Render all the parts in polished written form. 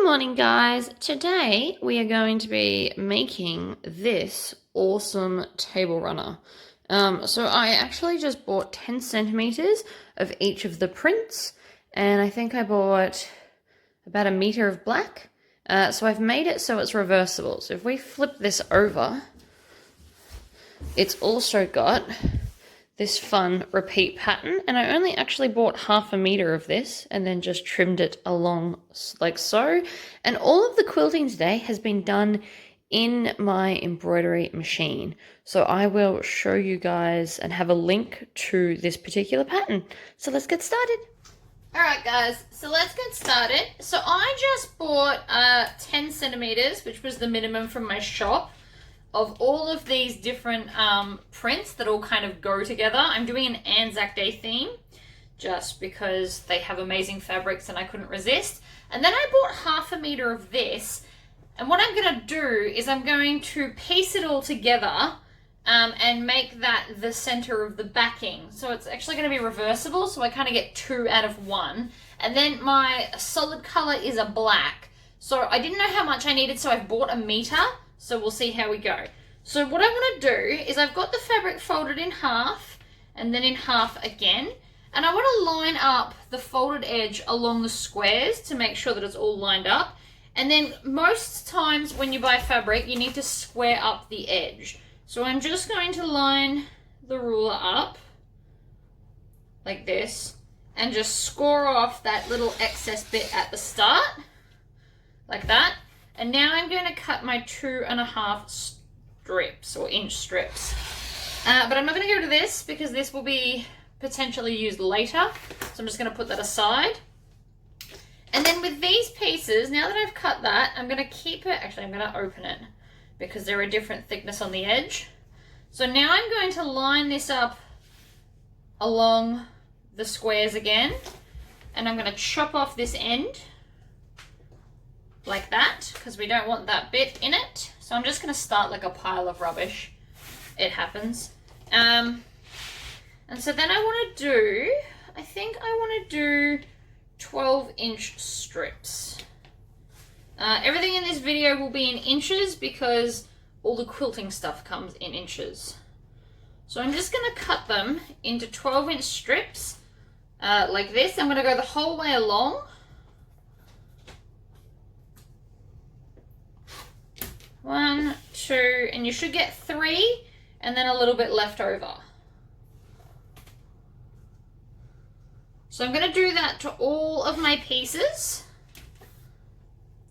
Morning guys, today we are going to be making this awesome table runner. So I actually just bought 10 centimeters of each of the prints, and I think I bought about a meter of black. So I've made it so it's reversible. So if we flip this over, it's also got this fun repeat pattern, and I only actually bought half a meter of this and then just trimmed it along like so. And all of the quilting today has been done in my embroidery machine, so I will show you guys and have a link to this particular pattern. So let's get started. Alright guys, so let's get started. So I just bought 10 centimeters, which was the minimum from my shop, of all of these different prints that all kind of go together. I'm doing an Anzac Day theme just because they have amazing fabrics and I couldn't resist. And then I bought half a meter of this, and what I'm going to do is I'm going to piece it all together and make that the center of the backing. So it's actually going to be reversible, so I kind of get 2 out of 1. And then my solid color is a black. So I didn't know how much I needed, so I've bought a meter. So we'll see how we go. So what I want to do is I've got the fabric folded in half and then in half again. And I want to line up the folded edge along the squares to make sure that it's all lined up. And then most times when you buy fabric, you need to square up the edge. So I'm just going to line the ruler up like this and just score off that little excess bit at the start like that. And now I'm going to cut my 2.5 strips or inch strips. But I'm not going to go to this because this will be potentially used later. So I'm just going to put that aside. And then with these pieces, now that I've cut that, I'm going to keep it. Actually, I'm going to open it because they're a different thickness on the edge. So now I'm going to line this up along the squares again. And I'm going to chop off this end like that, because we don't want that bit in it. So I'm just going to start like a pile of rubbish. It happens. And so then I want to do, I think I want to do 12-inch strips. Everything in this video will be in inches because all the quilting stuff comes in inches. So I'm just going to cut them into 12-inch strips like this. I'm going to go the whole way along. One, two, and you should get 3 and then a little bit left over. So I'm going to do that to all of my pieces.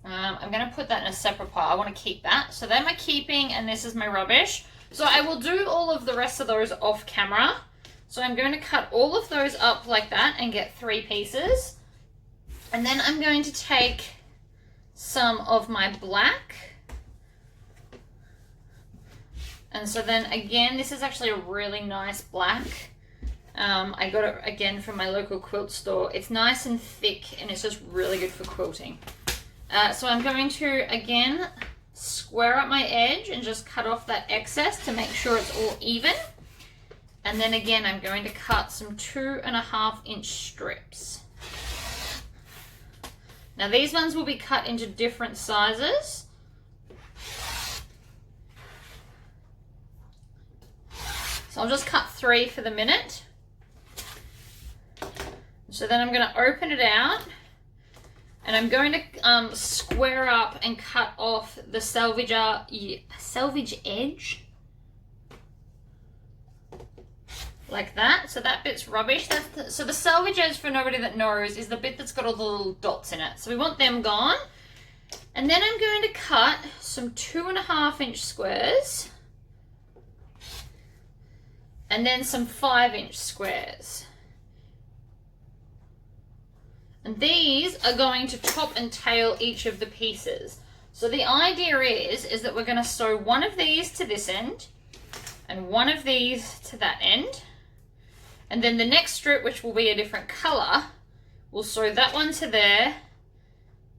I'm going to put that in a separate pile. I want to keep that. So they're my keeping and this is my rubbish. So I will do all of the rest of those off camera. So I'm going to cut all of those up like that and get 3 pieces. And then I'm going to take some of my black. And so then again, this is actually a really nice black. I got it again from my local quilt store. It's nice and thick and it's just really good for quilting. So I'm going to again square up my edge and just cut off that excess to make sure it's all even. And then again, I'm going to cut some 2.5-inch strips. Now these ones will be cut into different sizes. So I'll just cut 3 for the minute. So then I'm going to open it out and I'm going to square up and cut off the selvage edge like that. So that bit's rubbish. So the selvage edge, for nobody that knows, is the bit that's got all the little dots in it. So we want them gone. And then I'm going to cut some 2.5-inch squares. And then some 5-inch squares. And these are going to top and tail each of the pieces. So the idea is that we're going to sew one of these to this end and one of these to that end. And then the next strip, which will be a different color, we'll sew that one to there,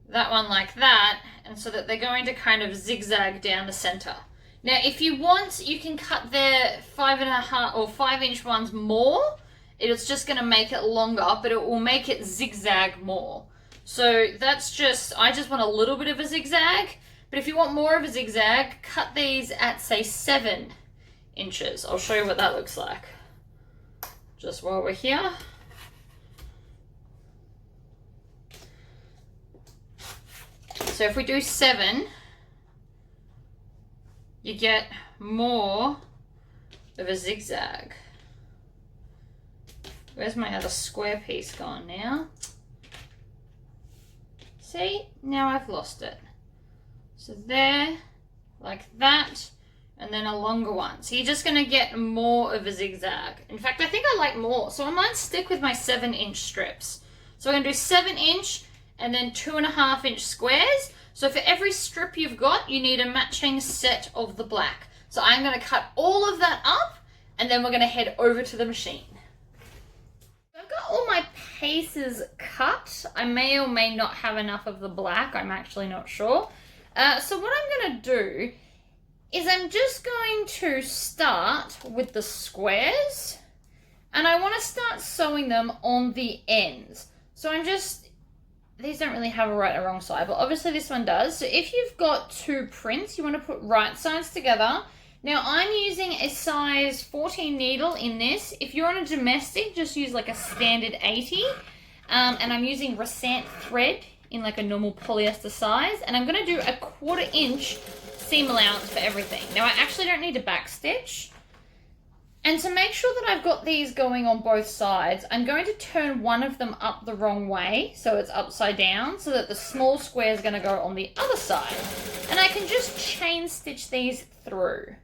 that one like that, and so that they're going to kind of zigzag down the center. Now, if you want, you can cut their 5.5 or 5-inch ones more. It's just going to make it longer, but it will make it zigzag more. So that's just, I just want a little bit of a zigzag. But if you want more of a zigzag, cut these at, say, 7 inches. I'll show you what that looks like. Just while we're here. So if we do 7, you get more of a zigzag. Where's my other square piece gone now? See, now I've lost it. So there, like that, and then a longer one. So you're just gonna get more of a zigzag. In fact, I think I like more. So I might stick with my 7-inch strips. So I'm gonna do 7-inch and then 2.5-inch squares. So for every strip you've got, you need a matching set of the black. So I'm gonna cut all of that up and then we're gonna head over to the machine. I've got all my pieces cut. I may or may not have enough of the black. I'm actually not sure. So what I'm going to do is I'm just going to start with the squares and I want to start sewing them on the ends. So I'm just, these don't really have a right or wrong side, but obviously this one does. So if you've got 2 prints, you want to put right sides together. Now I'm using a size 14 needle in this. If you're on a domestic, just use like a standard 80. And I'm using Rasant thread in like a normal polyester size. And I'm gonna do a 1/4 inch seam allowance for everything. Now I actually don't need to backstitch. And to make sure that I've got these going on both sides, I'm going to turn one of them up the wrong way, so it's upside down, so that the small square is gonna go on the other side. And I can just chain stitch these through.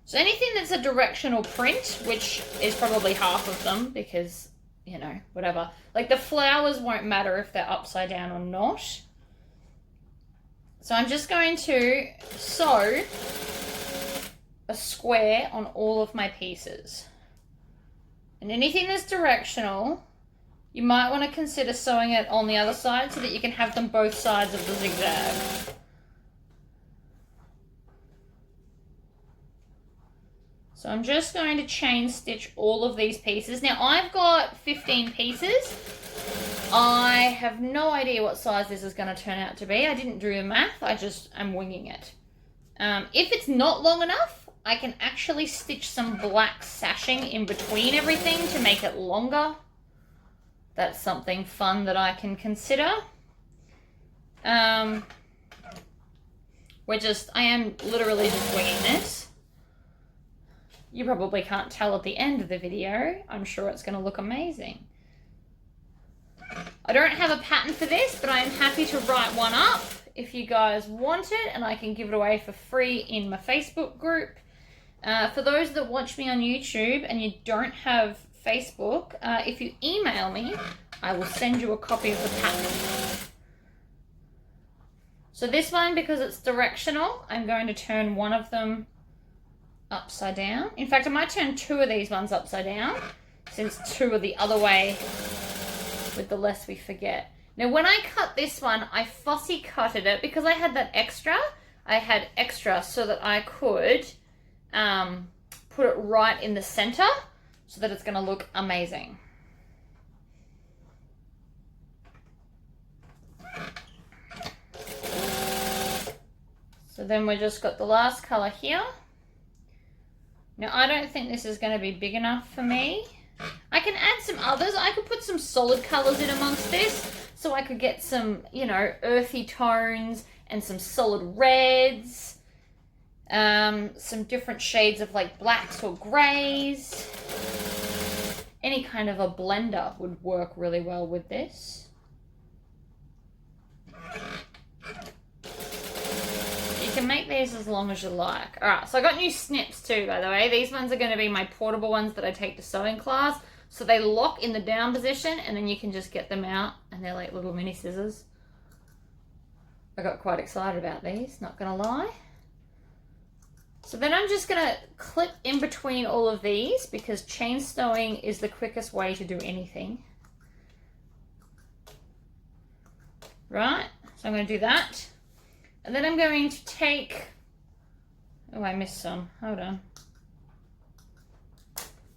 So anything that's a directional print, which is probably half of them because, you know, whatever. Like the flowers won't matter if they're upside down or not. So I'm just going to sew a square on all of my pieces. And anything that's directional, you might want to consider sewing it on the other side so that you can have them both sides of the zigzag. So I'm just going to chain stitch all of these pieces. Now I've got 15 pieces. I have no idea what size this is going to turn out to be. I didn't do the math, I'm winging it. If it's not long enough, I can actually stitch some black sashing in between everything to make it longer. That's something fun that I can consider. I am literally just winging this. You probably can't tell at the end of the video. I'm sure it's going to look amazing. I don't have a pattern for this, but I'm happy to write one up if you guys want it, and I can give it away for free in my Facebook group. For those that watch me on YouTube and you don't have Facebook, if you email me, I will send you a copy of the pattern. So this one, because it's directional, I'm going to turn one of them upside down. In fact, I might turn 2 of these ones upside down, since 2 are the other way with the less we forget. Now when I cut this one, I fussy cutted it because I had that extra. I had extra so that I could put it right in the center so that it's going to look amazing. So then we just got the last color here. Now, I don't think this is going to be big enough for me. I can add some others. I could put some solid colors in amongst this, so I could get some, you know, earthy tones and some solid reds, some different shades of like blacks or grays. Any kind of a blender would work really well with this. You can make these as long as you like. Alright, so I got new snips too, by the way. These ones are going to be my portable ones that I take to sewing class. So they lock in the down position and then you can just get them out and they're like little mini scissors. I got quite excited about these, not going to lie. So then I'm just going to clip in between all of these because chain stowing is the quickest way to do anything. Right, so I'm going to do that. And then I'm going to take, oh, I missed some, hold on.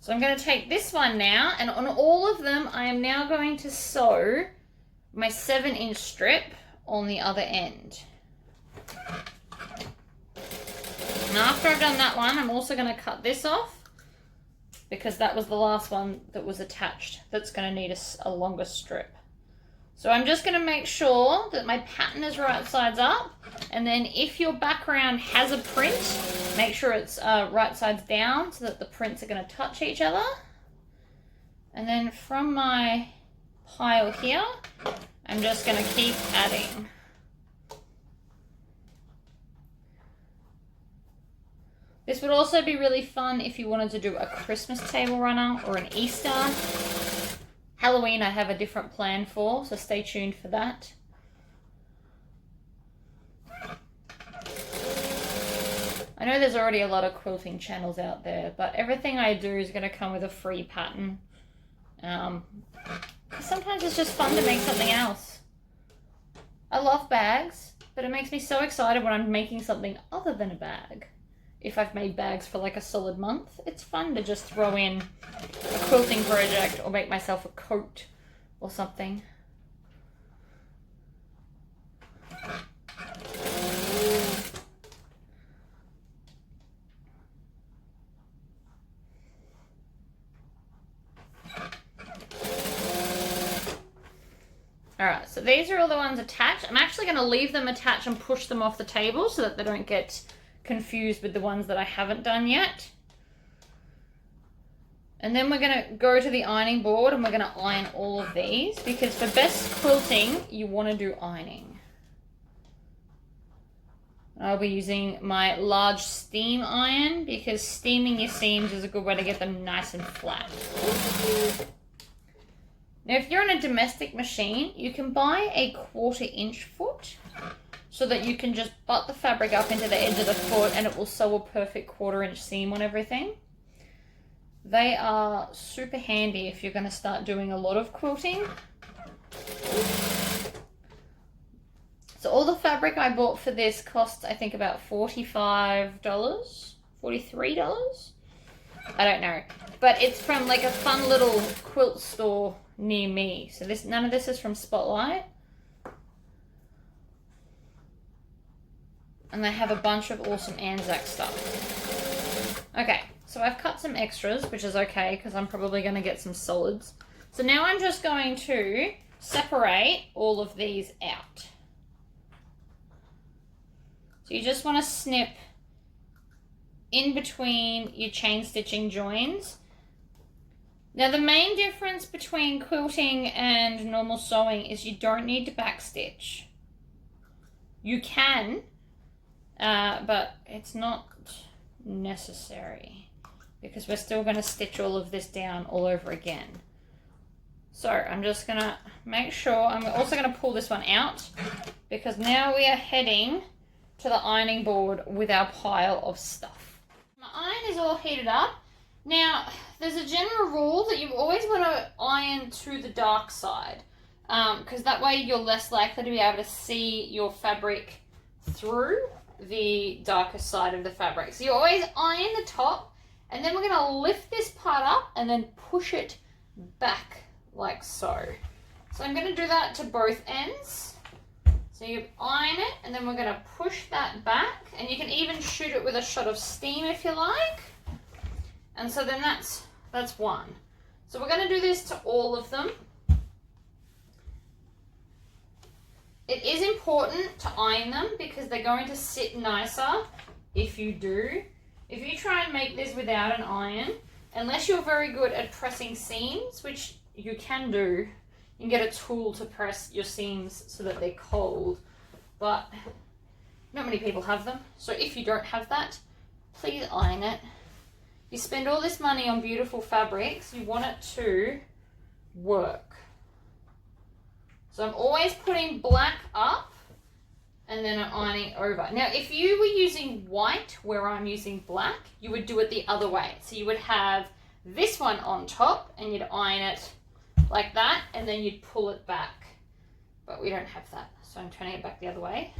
So So I'm going to take this one now, and on all of them, I am now going to sew my 7-inch strip on the other end. And after I've done that one, I'm also going to cut this off because that was the last one that was attached that's going to need a longer strip. So I'm just going to make sure that my pattern is right sides up, and then if your background has a print, make sure it's right sides down so that the prints are going to touch each other. And then from my pile here, I'm just going to keep adding. This would also be really fun if you wanted to do a Christmas table runner or an Easter. Halloween I have a different plan for, so stay tuned for that. I know there's already a lot of quilting channels out there, but everything I do is going to come with a free pattern. Sometimes it's just fun to make something else. I love bags, but it makes me so excited when I'm making something other than a bag. If I've made bags for like a solid month, it's fun to just throw in a quilting project or make myself a coat or something. Alright, so these are all the ones attached. I'm actually going to leave them attached and push them off the table so that they don't get confused with the ones that I haven't done yet. And then we're going to go to the ironing board and we're going to iron all of these, because for best quilting you want to do ironing. I'll be using my large steam iron because steaming your seams is a good way to get them nice and flat. Now if you're on a domestic machine, you can buy a 1/4 inch foot so that you can just butt the fabric up into the edge of the foot and it will sew a perfect 1/4 inch seam on everything. They are super handy if you're going to start doing a lot of quilting. So all the fabric I bought for this costs, I think, about $45, $43? I don't know. But it's from like a fun little quilt store near me. So none of this is from Spotlight. And they have a bunch of awesome Anzac stuff. Okay, so I've cut some extras, which is okay because I'm probably going to get some solids. So now I'm just going to separate all of these out. So you just want to snip in between your chain stitching joins. Now the main difference between quilting and normal sewing is you don't need to backstitch. You can, but it's not necessary because we're still going to stitch all of this down all over again. So I'm just going to make sure, I'm also going to pull this one out because now we are heading to the ironing board with our pile of stuff. My iron is all heated up. Now, there's a general rule that you always want to iron to the dark side because that way you're less likely to be able to see your fabric through the darker side of the fabric. So you always iron the top, and then we're going to lift this part up and then push it back like so. So I'm going to do that to both ends. So you iron it, and then we're going to push that back, and you can even shoot it with a shot of steam if you like. And so then that's one. So we're going to do this to all of them. It is important to iron them because they're going to sit nicer if you do. If you try and make this without an iron, unless you're very good at pressing seams, which you can do, you can get a tool to press your seams so that they're cold, but not many people have them. So if you don't have that, please iron it. You spend all this money on beautiful fabrics, you want it to work. So I'm always putting black up and then I'm ironing over. Now, if you were using white where I'm using black, you would do it the other way. So you would have this one on top and you'd iron it like that and then you'd pull it back. But we don't have that, so I'm turning it back the other way.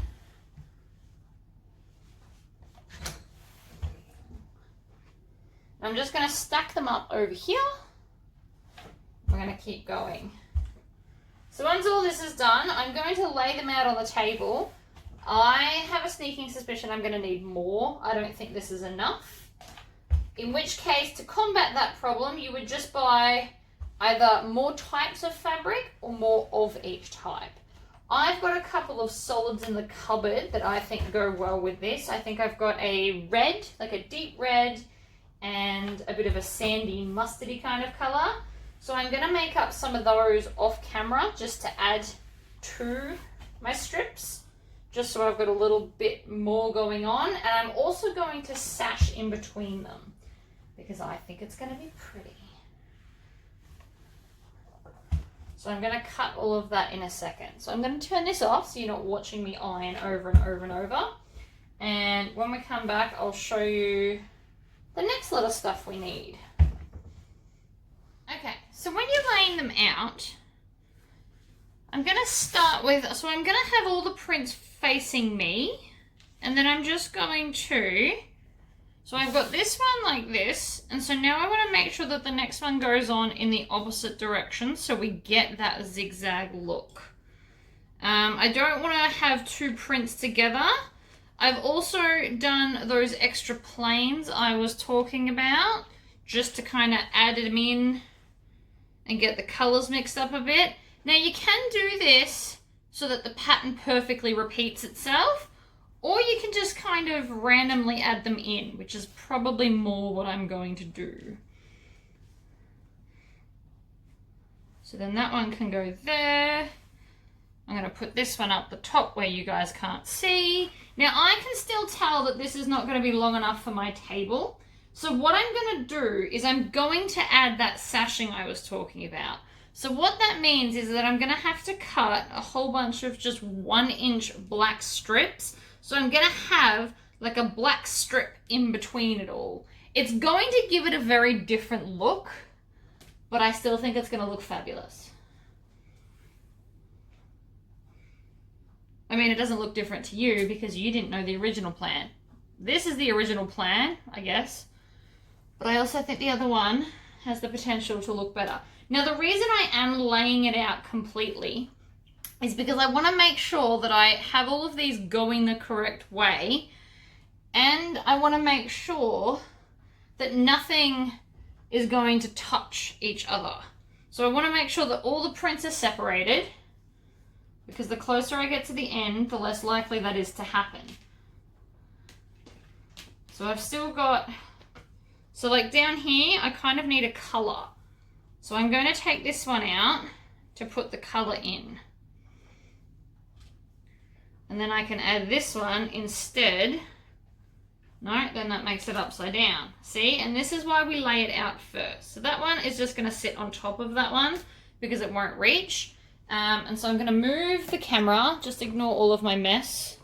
I'm just going to stack them up over here. We're going to keep going. So once all this is done, I'm going to lay them out on the table. I have a sneaking suspicion I'm going to need more. I don't think this is enough. In which case, to combat that problem, you would just buy either more types of fabric or more of each type. I've got a couple of solids in the cupboard that I think go well with this. I think I've got a red, like a deep red, and a bit of a sandy mustardy kind of colour. So I'm going to make up some of those off camera just to add to my strips, just so I've got a little bit more going on. And I'm also going to sash in between them because I think it's going to be pretty. So I'm going to cut all of that in a second. So I'm going to turn this off so you're not watching me iron over and over and over. And when we come back, I'll show you the next lot of stuff we need. Okay, so when you're laying them out, I'm going to start with, so I'm going to have all the prints facing me, and then I'm just going to, so I've got this one like this, and so now I want to make sure that the next one goes on in the opposite direction so we get that zigzag look. I don't want to have two prints together. I've also done those extra planes I was talking about just to kind of add them in and get the colors mixed up a bit. Now you can do this so that the pattern perfectly repeats itself, or you can just kind of randomly add them in, which is probably more what I'm going to do. So then that one can go there. I'm going to put this one up the top where you guys can't see. Now I can still tell that this is not going to be long enough for my table. So what I'm going to do is I'm going to add that sashing I was talking about. So what that means is that I'm going to have to cut a whole bunch of just 1-inch black strips. So I'm going to have like a black strip in between it all. It's going to give it a very different look, but I still think it's going to look fabulous. I mean, it doesn't look different to you because you didn't know the original plan. This is the original plan, I guess. But I also think the other one has the potential to look better. Now, the reason I am laying it out completely is because I want to make sure that I have all of these going the correct way. And I want to make sure that nothing is going to touch each other. So I want to make sure that all the prints are separated, because the closer I get to the end, the less likely that is to happen. So I've still got, so like down here, I kind of need a color. So I'm going to take this one out to put the color in. And then I can add this one instead. No, then that makes it upside down. See, and this is why we lay it out first. So that one is just going to sit on top of that one because it won't reach. And so I'm going to move the camera, just ignore all of my mess.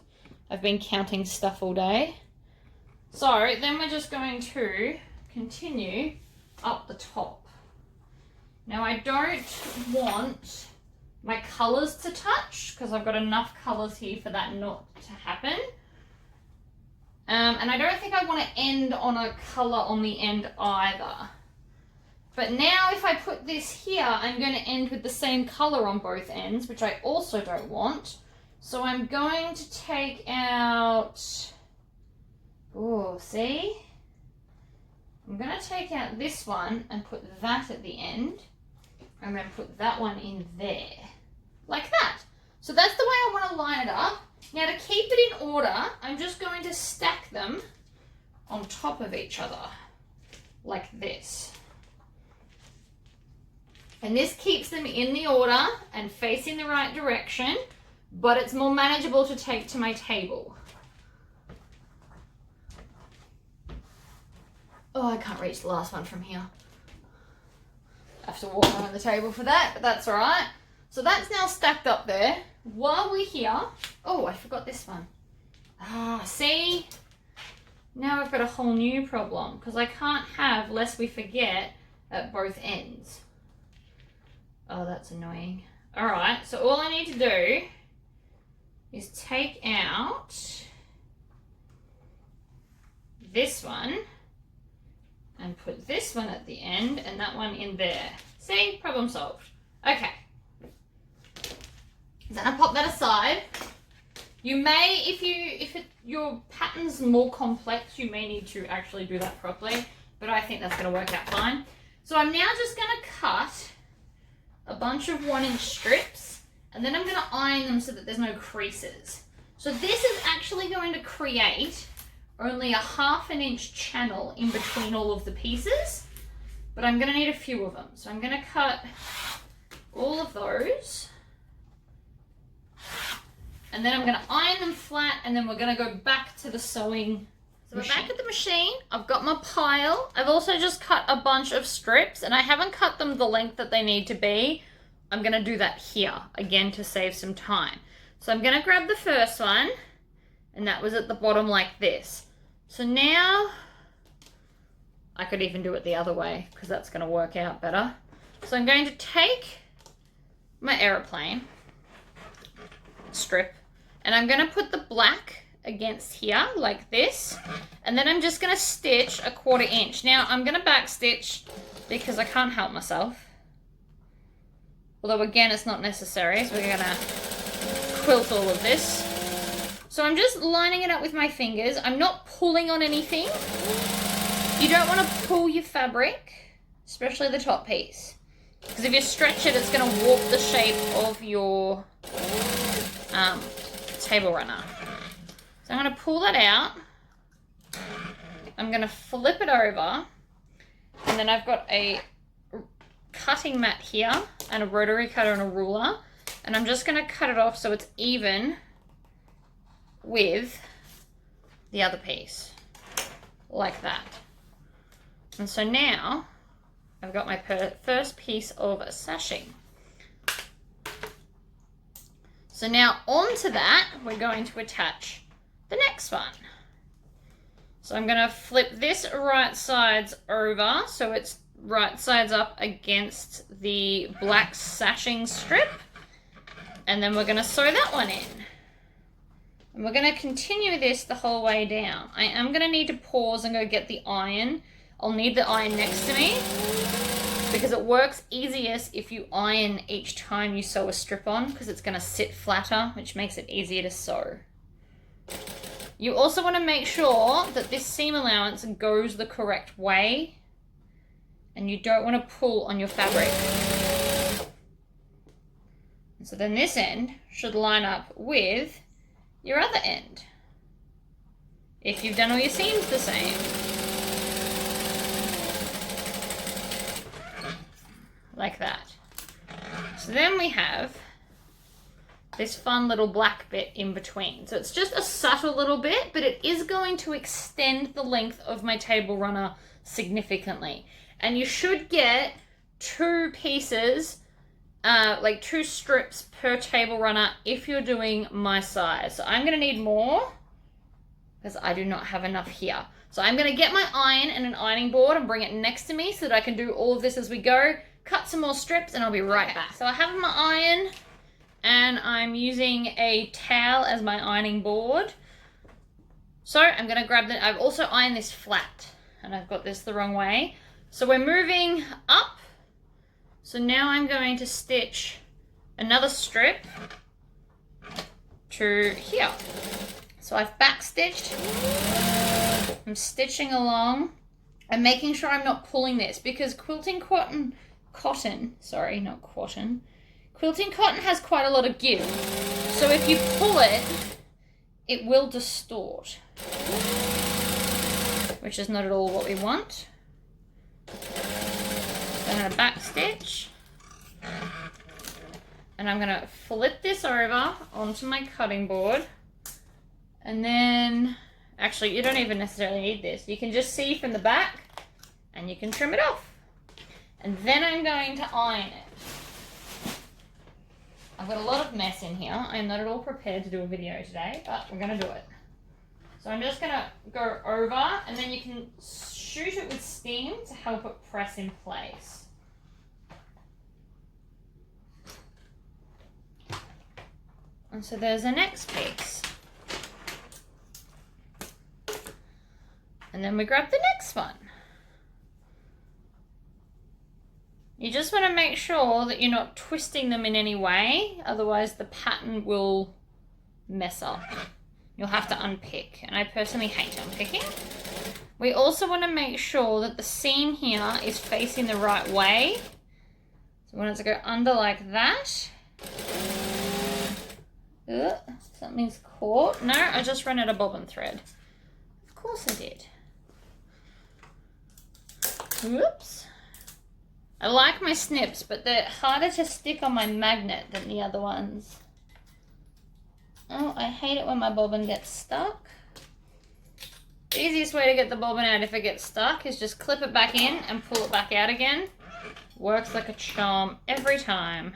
I've been counting stuff all day. So then we're just going to continue up the top. Now I don't want my colours to touch because I've got enough colours here for that not to happen. And I don't think I want to end on a colour on the end either. But now if I put this here, I'm going to end with the same colour on both ends, which I also don't want. So I'm going to take out, oh, see? I'm going to take out this one and put that at the end. And then put that one in there. Like that. So that's the way I want to line it up. Now to keep it in order, I'm just going to stack them on top of each other. Like this. And this keeps them in the order and facing the right direction, but it's more manageable to take to my table. Oh, I can't reach the last one from here. I have to walk around the table for that, but that's all right. So that's now stacked up there. While we're here, oh, I forgot this one. Ah, see? Now I've got a whole new problem because I can't have, lest we forget, at both ends. Oh, that's annoying. All right, so all I need to do is take out this one and put this one at the end and that one in there. See? Problem solved. Okay. Then I pop that aside. You may, if your pattern's more complex, you may need to actually do that properly, but I think that's going to work out fine. So I'm now just going to cut a bunch of 1-inch strips, and then I'm going to iron them so that there's no creases. So this is actually going to create only a 1/2 inch channel in between all of the pieces, but I'm going to need a few of them. So I'm going to cut all of those. And then I'm going to iron them flat, and then we're going to go back to the sewing machine. So we're back at the machine. I've got my pile. I've also just cut a bunch of strips, and I haven't cut them the length that they need to be. I'm going to do that here, again, to save some time. So I'm going to grab the first one, and that was at the bottom like this. So now, I could even do it the other way, because that's going to work out better. So I'm going to take my aeroplane strip, and I'm going to put the black against here like this, and then I'm just going to stitch a 1/4 inch. Now I'm going to back stitch because I can't help myself, although again it's not necessary, so we're going to quilt all of this. So I'm just lining it up with my fingers. I'm not pulling on anything. You don't want to pull your fabric, especially the top piece, because if you stretch it, it's going to warp the shape of your table runner. So I'm going to pull that out. I'm going to flip it over, and then I've got a cutting mat here and a rotary cutter and a ruler, and I'm just going to cut it off so it's even with the other piece, like that. And so now I've got my first piece of sashing. So now onto that, we're going to attach the next one. So I'm going to flip this right sides over so it's right sides up against the black sashing strip. And then we're going to sew that one in. And we're going to continue this the whole way down. I am going to need to pause and go get the iron. I'll need the iron next to me, because it works easiest if you iron each time you sew a strip on, because it's going to sit flatter, which makes it easier to sew. You also want to make sure that this seam allowance goes the correct way, and you don't want to pull on your fabric. And so then this end should line up with your other end, if you've done all your seams the same. Like that. So then we have this fun little black bit in between. So it's just a subtle little bit, but it is going to extend the length of my table runner significantly. And you should get 2 pieces, like 2 strips per table runner if you're doing my size. So I'm going to need more because I do not have enough here. So I'm going to get my iron and an ironing board and bring it next to me so that I can do all of this as we go. Cut some more strips and I'll be right back. So I have my iron and I'm using a towel as my ironing board. So I'm going to grab the, I've also ironed this flat and I've got this the wrong way. So we're moving up. So now I'm going to stitch another strip to here. So I've back stitched. I'm stitching along. I'm making sure I'm not pulling this because quilting cotton, quilting cotton has quite a lot of give. So if you pull it, it will distort, which is not at all what we want. So I'm going to back stitch, and I'm going to flip this over onto my cutting board, and then, actually you don't even necessarily need this. You can just see from the back, and you can trim it off. And then I'm going to iron it. I've got a lot of mess in here. I'm not at all prepared to do a video today, but we're going to do it. So I'm just going to go over, and then you can shoot it with steam to help it press in place. And so there's the next piece. And then we grab the next one. You just want to make sure that you're not twisting them in any way, otherwise the pattern will mess up. You'll have to unpick, and I personally hate unpicking. We also want to make sure that the seam here is facing the right way. So we want it to go under like that. Ugh, something's caught. No, I just ran out of bobbin thread. Of course I did. Whoops. I like my snips, but they're harder to stick on my magnet than the other ones. Oh, I hate it when my bobbin gets stuck. The easiest way to get the bobbin out if it gets stuck is just clip it back in and pull it back out again. Works like a charm every time.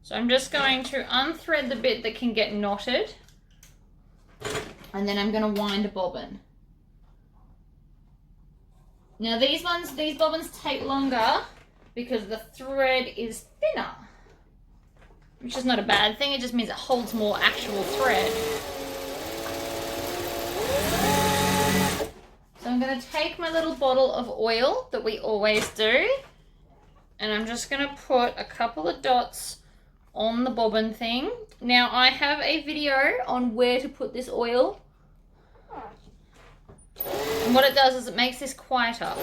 So I'm just going to unthread the bit that can get knotted, and then I'm going to wind a bobbin. Now these bobbins take longer because the thread is thinner, which is not a bad thing, it just means it holds more actual thread. So I'm going to take my little bottle of oil that we always do, and I'm just going to put a couple of dots on the bobbin thing. Now I have a video on where to put this oil. And what it does is it makes this quieter.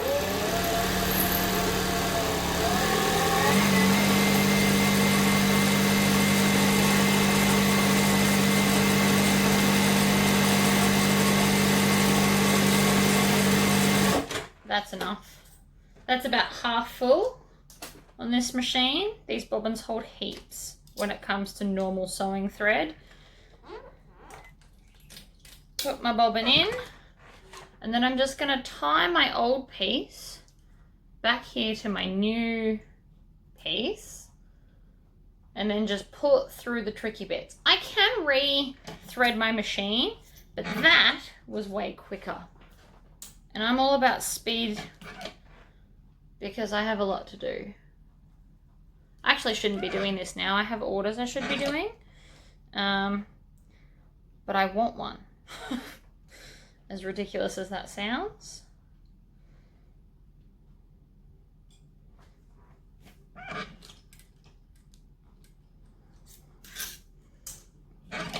That's enough. That's about half full on this machine. These bobbins hold heaps when it comes to normal sewing thread. Put my bobbin in. And then I'm just going to tie my old piece back here to my new piece, and then just pull it through the tricky bits. I can re-thread my machine, but that was way quicker. And I'm all about speed because I have a lot to do. I actually shouldn't be doing this now. I have orders I should be doing, but I want one. As ridiculous as that sounds.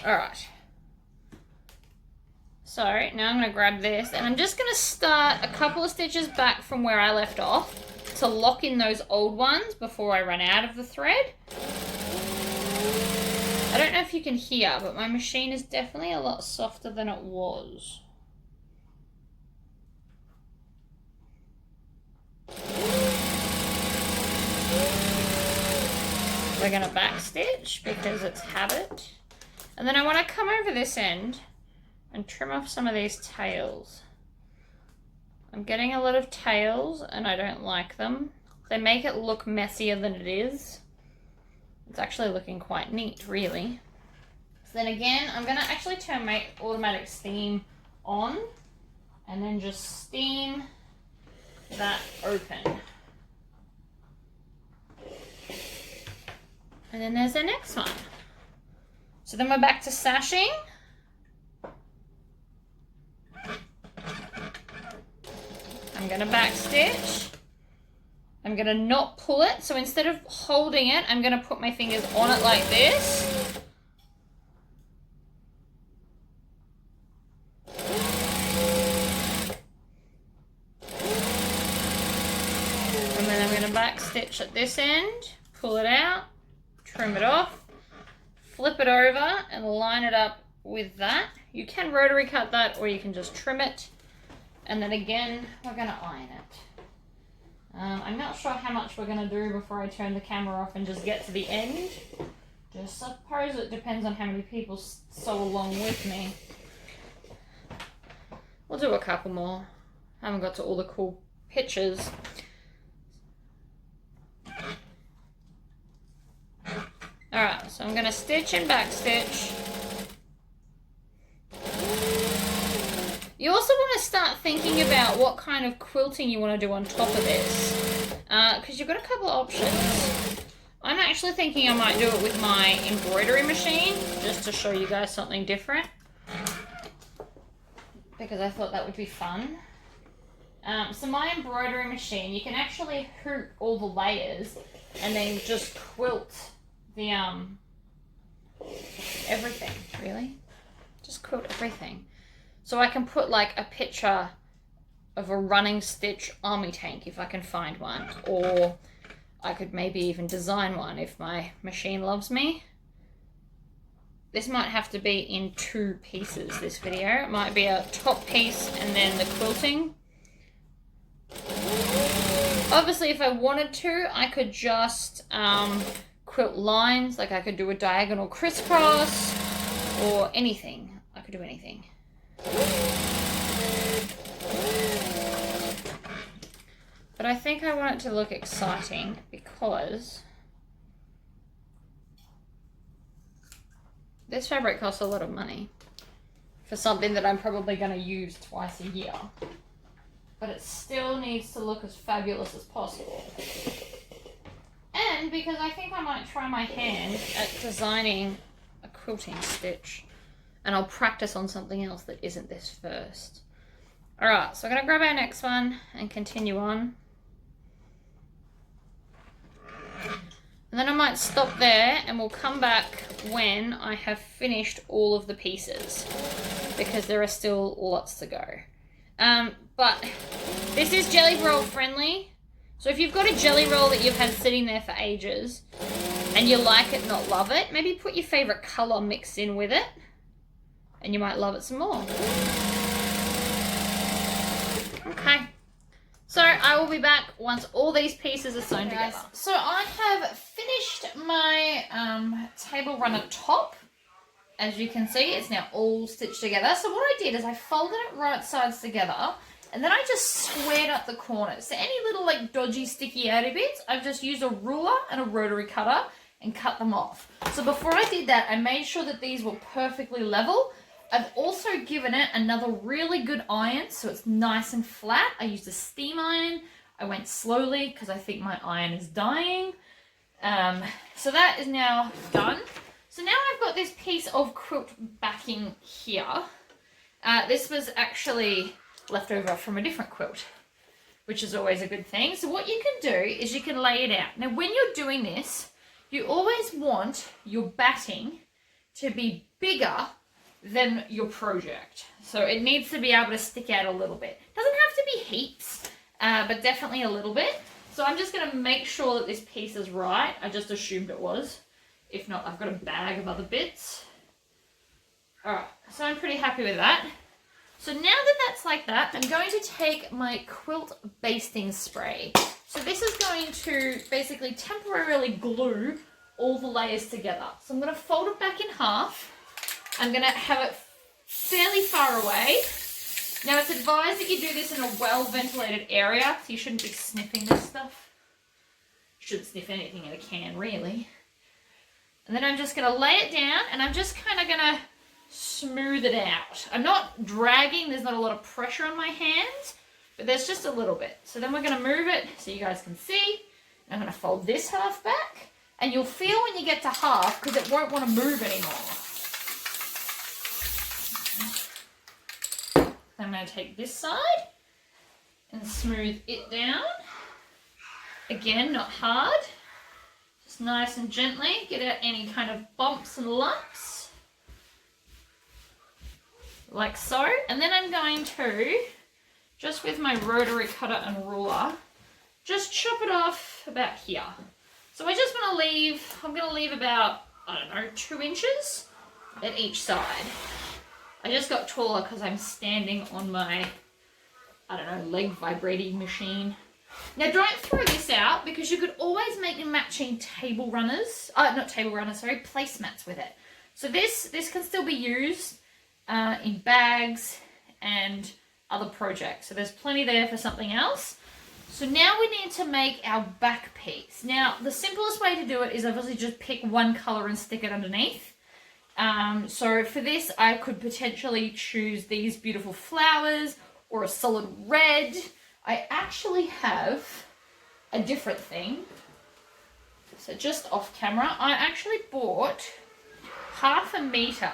Alright. So now I'm going to grab this, and I'm just going to start a couple of stitches back from where I left off to lock in those old ones before I run out of the thread. I don't know if you can hear, but my machine is definitely a lot softer than it was. We're going to back stitch because it's habit. And then I want to come over this end and trim off some of these tails. I'm getting a lot of tails and I don't like them. They make it look messier than it is. It's actually looking quite neat, really. So then again, I'm going to actually turn my automatic steam on and then just steam that open. And then there's the next one. So then we're back to sashing. I'm going to back stitch. I'm going to not pull it. So instead of holding it, I'm going to put my fingers on it like this. And then I'm going to back stitch at this end, pull it out, trim it off, flip it over and line it up with that. You can rotary cut that or you can just trim it. And then again, we're going to iron it. I'm not sure how much we're going to do before I turn the camera off and just get to the end. Just suppose it depends on how many people sew along with me. We'll do a couple more. Haven't got to all the cool pictures. Alright, so I'm going to stitch and back stitch. You also want to start thinking about what kind of quilting you want to do on top of this, because you've got a couple of options. I'm actually thinking I might do it with my embroidery machine, just to show you guys something different, because I thought that would be fun. So my embroidery machine, you can actually hoop all the layers and then just quilt the everything, really. Just quilt everything. So I can put like a picture of a running stitch army tank if I can find one, or I could maybe even design one if my machine loves me. This might have to be in 2 pieces, this video. It might be a top piece and then the quilting. Obviously, if I wanted to, I could just quilt lines, like I could do a diagonal crisscross or anything. I could do anything. But I think I want it to look exciting because this fabric costs a lot of money for something that I'm probably going to use twice a year. But it still needs to look as fabulous as possible. And because I think I might try my hand at designing a quilting stitch. And I'll practice on something else that isn't this first. Alright, so I'm going to grab our next one and continue on. And then I might stop there and we'll come back when I have finished all of the pieces, because there are still lots to go. But this is jelly roll friendly. So if you've got a jelly roll that you've had sitting there for ages and you like it, not love it, maybe put your favorite color mixed in with it and you might love it some more. Okay. So I will be back once all these pieces are sewn together. So I have finished my table runner top. As you can see, it's now all stitched together. So what I did is I folded it right sides together and then I just squared up the corners. So any little like dodgy sticky outy bits, I've just used a ruler and a rotary cutter and cut them off. So before I did that, I made sure that these were perfectly level. I've also given it another really good iron so it's nice and flat. I used a steam iron. I went slowly because I think my iron is dying. So that is now done. So now I've got this piece of quilt backing here. This was actually left over from a different quilt, which is always a good thing. So what you can do is you can lay it out. Now when you're doing this, you always want your batting to be bigger than your project. So it needs to be able to stick out a little bit. Doesn't have to be heaps, but definitely a little bit. So I'm just going to make sure that this piece is right. I just assumed it was. If not, I've got a bag of other bits. Alright, so I'm pretty happy with that. So now that that's like that, I'm going to take my quilt basting spray. So this is going to basically temporarily glue all the layers together. So I'm going to fold it back in half. I'm going to have it fairly far away. Now it's advised that you do this in a well-ventilated area, so you shouldn't be sniffing this stuff. You shouldn't sniff anything in a can, really. And then I'm just going to lay it down, and I'm just kind of going to smooth it out. I'm not dragging, there's not a lot of pressure on my hands, but there's just a little bit. So then we're going to move it so you guys can see. I'm going to fold this half back, and you'll feel when you get to half, because it won't want to move anymore. I'm going to take this side and smooth it down. Again, not hard. Just nice and gently. Get out any kind of bumps and lumps. Like so. And then I'm going to, just with my rotary cutter and ruler, just chop it off about here. So I just want to leave, I'm going to leave about, I don't know, 2 inches at each side. I just got taller because I'm standing on my, I don't know, leg vibrating machine. Now don't throw this out because you could always make matching table runners, not table runners, sorry, placemats with it. So this can still be used in bags and other projects. So there's plenty there for something else. So now we need to make our back piece. Now the simplest way to do it is obviously just pick one color and stick it underneath. So for this, I could potentially choose these beautiful flowers or a solid red. I actually have a different thing. So just off camera, I actually bought 1/2 meter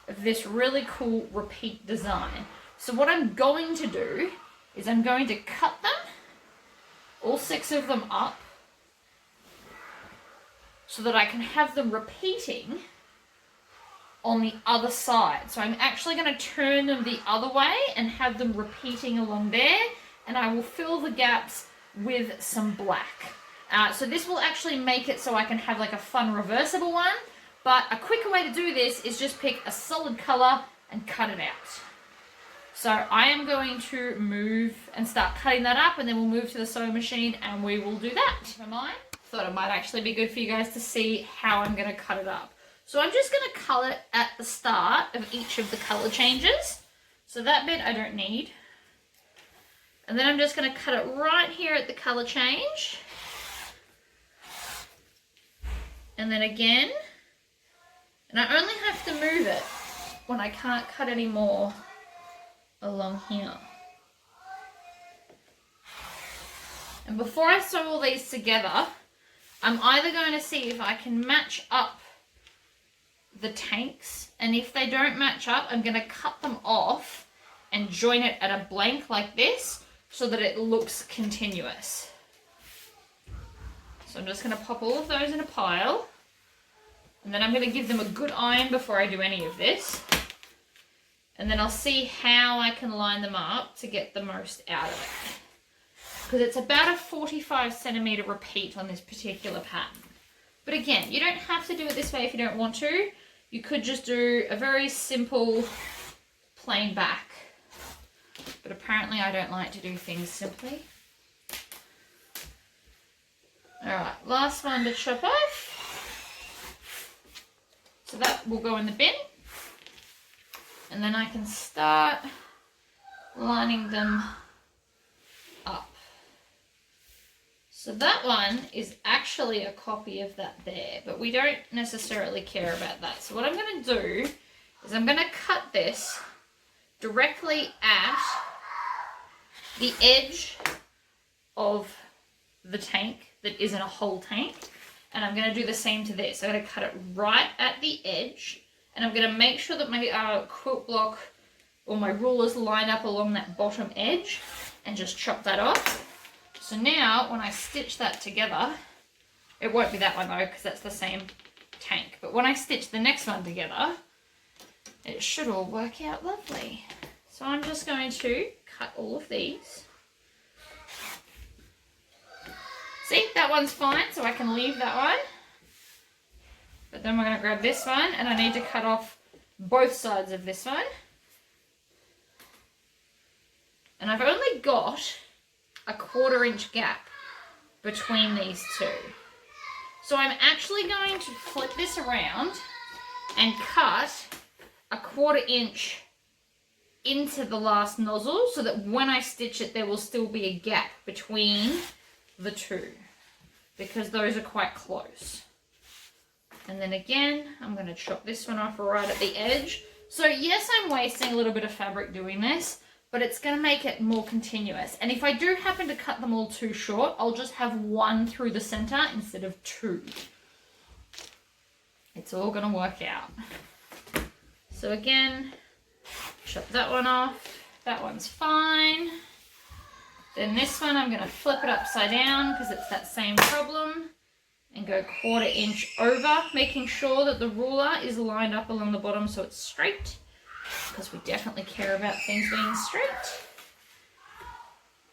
of this really cool repeat design. So what I'm going to do is I'm going to cut them, all 6 of them up, so that I can have them repeating on the other side. So I'm actually going to turn them the other way and have them repeating along there, and I will fill the gaps with some black. So this will actually make it so I can have like a fun reversible one, but a quicker way to do this is just pick a solid color and cut it out. So I am going to move and start cutting that up, and then we'll move to the sewing machine and we will do that. Never mind. Thought it might actually be good for you guys to see how I'm going to cut it up. So I'm just going to color it at the start of each of the color changes. So that bit I don't need. And then I'm just going to cut it right here at the color change. And then again. And I only have to move it when I can't cut any more along here. And before I sew all these together, I'm either going to see if I can match up the tanks, and if they don't match up, I'm going to cut them off and join it at a blank like this so that it looks continuous. So I'm just going to pop all of those in a pile, and then I'm going to give them a good iron before I do any of this, and then I'll see how I can line them up to get the most out of it, because it's about a 45 centimeter repeat on this particular pattern. But again, you don't have to do it this way if you don't want to. You could just do a very simple plain back. But apparently I don't like to do things simply. Alright, last one to chop off. So that will go in the bin. And then I can start lining them up. So that one is actually a copy of that there, but we don't necessarily care about that. So what I'm going to do is I'm going to cut this directly at the edge of the tank that isn't a whole tank, and I'm going to do the same to this. I'm going to cut it right at the edge, and I'm going to make sure that my quilt block or my rulers line up along that bottom edge and just chop that off. So now, when I stitch that together, it won't be that one though, because that's the same tank. But when I stitch the next one together, it should all work out lovely. So I'm just going to cut all of these. See, that one's fine, so I can leave that one. But then we're going to grab this one, and I need to cut off both sides of this one. And I've only got a 1/4 inch gap between these two. So I'm actually going to flip this around and cut a 1/4 inch into the last nozzle so that when I stitch it there will still be a gap between the two, because those are quite close. And then again, I'm going to chop this one off right at the edge. So yes, I'm wasting a little bit of fabric doing this, but it's going to make it more continuous. And if I do happen to cut them all too short, I'll just have one through the center instead of two. It's all going to work out. So again, chop that one off. That one's fine. Then this one, I'm going to flip it upside down because it's that same problem, and go 1/4 inch over, making sure that the ruler is lined up along the bottom so it's straight, because we definitely care about things being straight.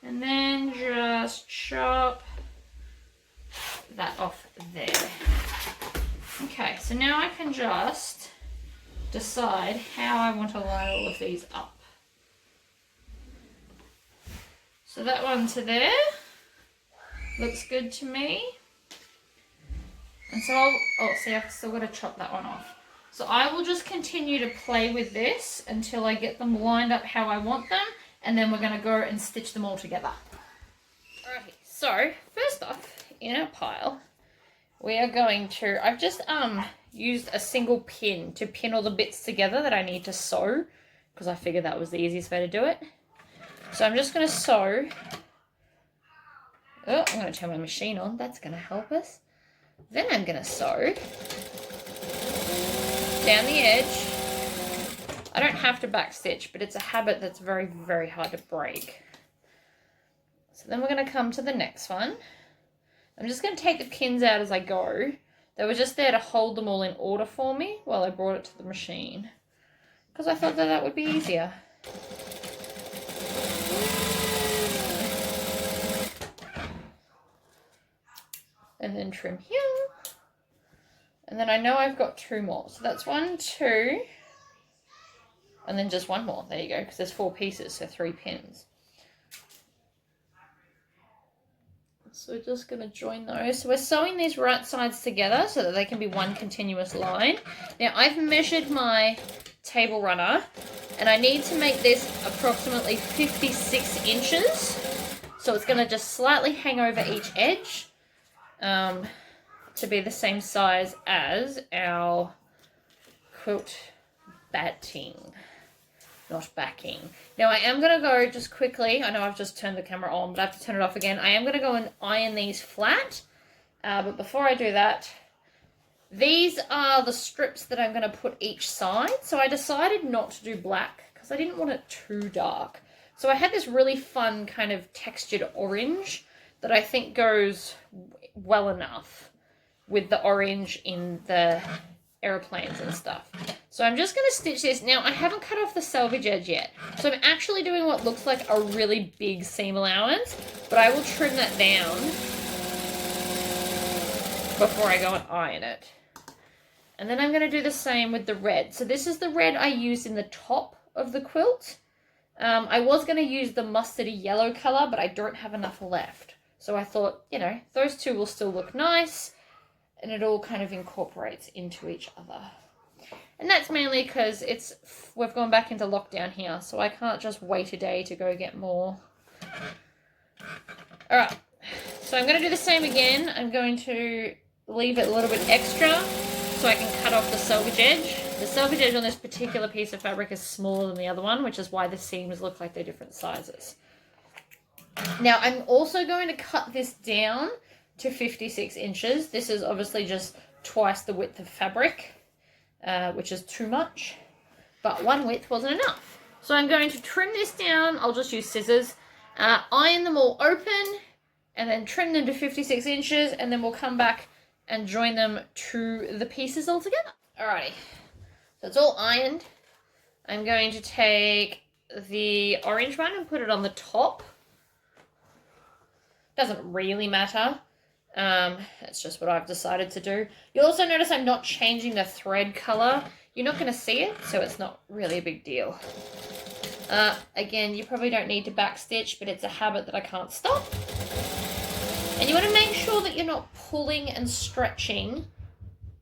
And then just chop that off there. Okay, so now I can just decide how I want to line all of these up. So that one to there looks good to me. And so see, I've still got to chop that one off. So I will just continue to play with this until I get them lined up how I want them, and then we're going to go and stitch them all together. Alrighty, so first off, in our pile, we are going to, I've just used a single pin to pin all the bits together that I need to sew, because I figured that was the easiest way to do it. So I'm just going to sew. Oh, I'm going to turn my machine on. That's going to help us. Then I'm going to sew down the edge. I don't have to back stitch, but it's a habit that's very, very hard to break. So then we're going to come to the next one. I'm just going to take the pins out as I go. They were just there to hold them all in order for me while I brought it to the machine, because I thought that that would be easier. And then trim here. And then I know I've got 2 more. So that's 1, 2, and then just 1 more. There you go, because there's 4 pieces, so 3 pins. So we're just going to join those. So we're sewing these right sides together so that they can be one continuous line. Now I've measured my table runner and I need to make this approximately 56 inches. So it's going to just slightly hang over each edge to be the same size as our quilt batting. Not backing. Now I am going to go just quickly. I know I've just turned the camera on, but I have to turn it off again. I am going to go and iron these flat. But before I do that, these are the strips that I'm going to put each side. So I decided not to do black because I didn't want it too dark. So I had this really fun kind of textured orange that I think goes well enough with the orange in the airplanes and stuff. So I'm just going to stitch this. Now I haven't cut off the selvage edge yet. So I'm actually doing what looks like a really big seam allowance, but I will trim that down before I go and iron it. And then I'm going to do the same with the red. So this is the red I used in the top of the quilt. I was going to use the mustardy yellow color, but I don't have enough left. So I thought, you know, those two will still look nice and it all kind of incorporates into each other. And that's mainly because we've gone back into lockdown here, so I can't just wait a day to go get more. Alright, so I'm going to do the same again. I'm going to leave it a little bit extra so I can cut off the selvage edge. The selvage edge on this particular piece of fabric is smaller than the other one, which is why the seams look like they're different sizes. Now I'm also going to cut this down to 56 inches. This is obviously just twice the width of fabric, which is too much, but 1 width wasn't enough. So I'm going to trim this down. I'll just use scissors, iron them all open, and then trim them to 56 inches, and then we'll come back and join them to the pieces all together. Alrighty, so it's all ironed. I'm going to take the orange one and put it on the top. Doesn't really matter. It's just what I've decided to do. You'll also notice I'm not changing the thread color. You're not going to see it, so it's not really a big deal. Again, you probably don't need to backstitch, but it's a habit that I can't stop. And you want to make sure that you're not pulling and stretching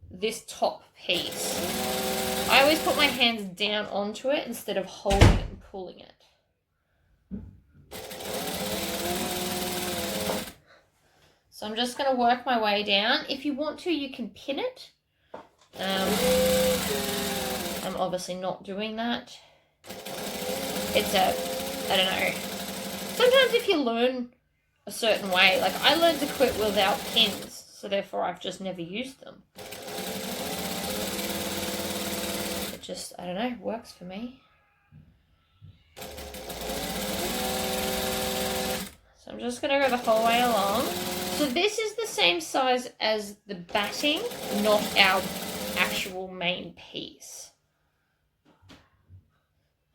this top piece. I always put my hands down onto it instead of holding it and pulling it. So I'm just going to work my way down. If you want to, you can pin it. I'm obviously not doing that. It's I don't know. Sometimes if you learn a certain way, like I learned to quilt without pins, so therefore I've just never used them. It just, I don't know, works for me. So I'm just going to go the whole way along. So this is the same size as the batting, not our actual main piece.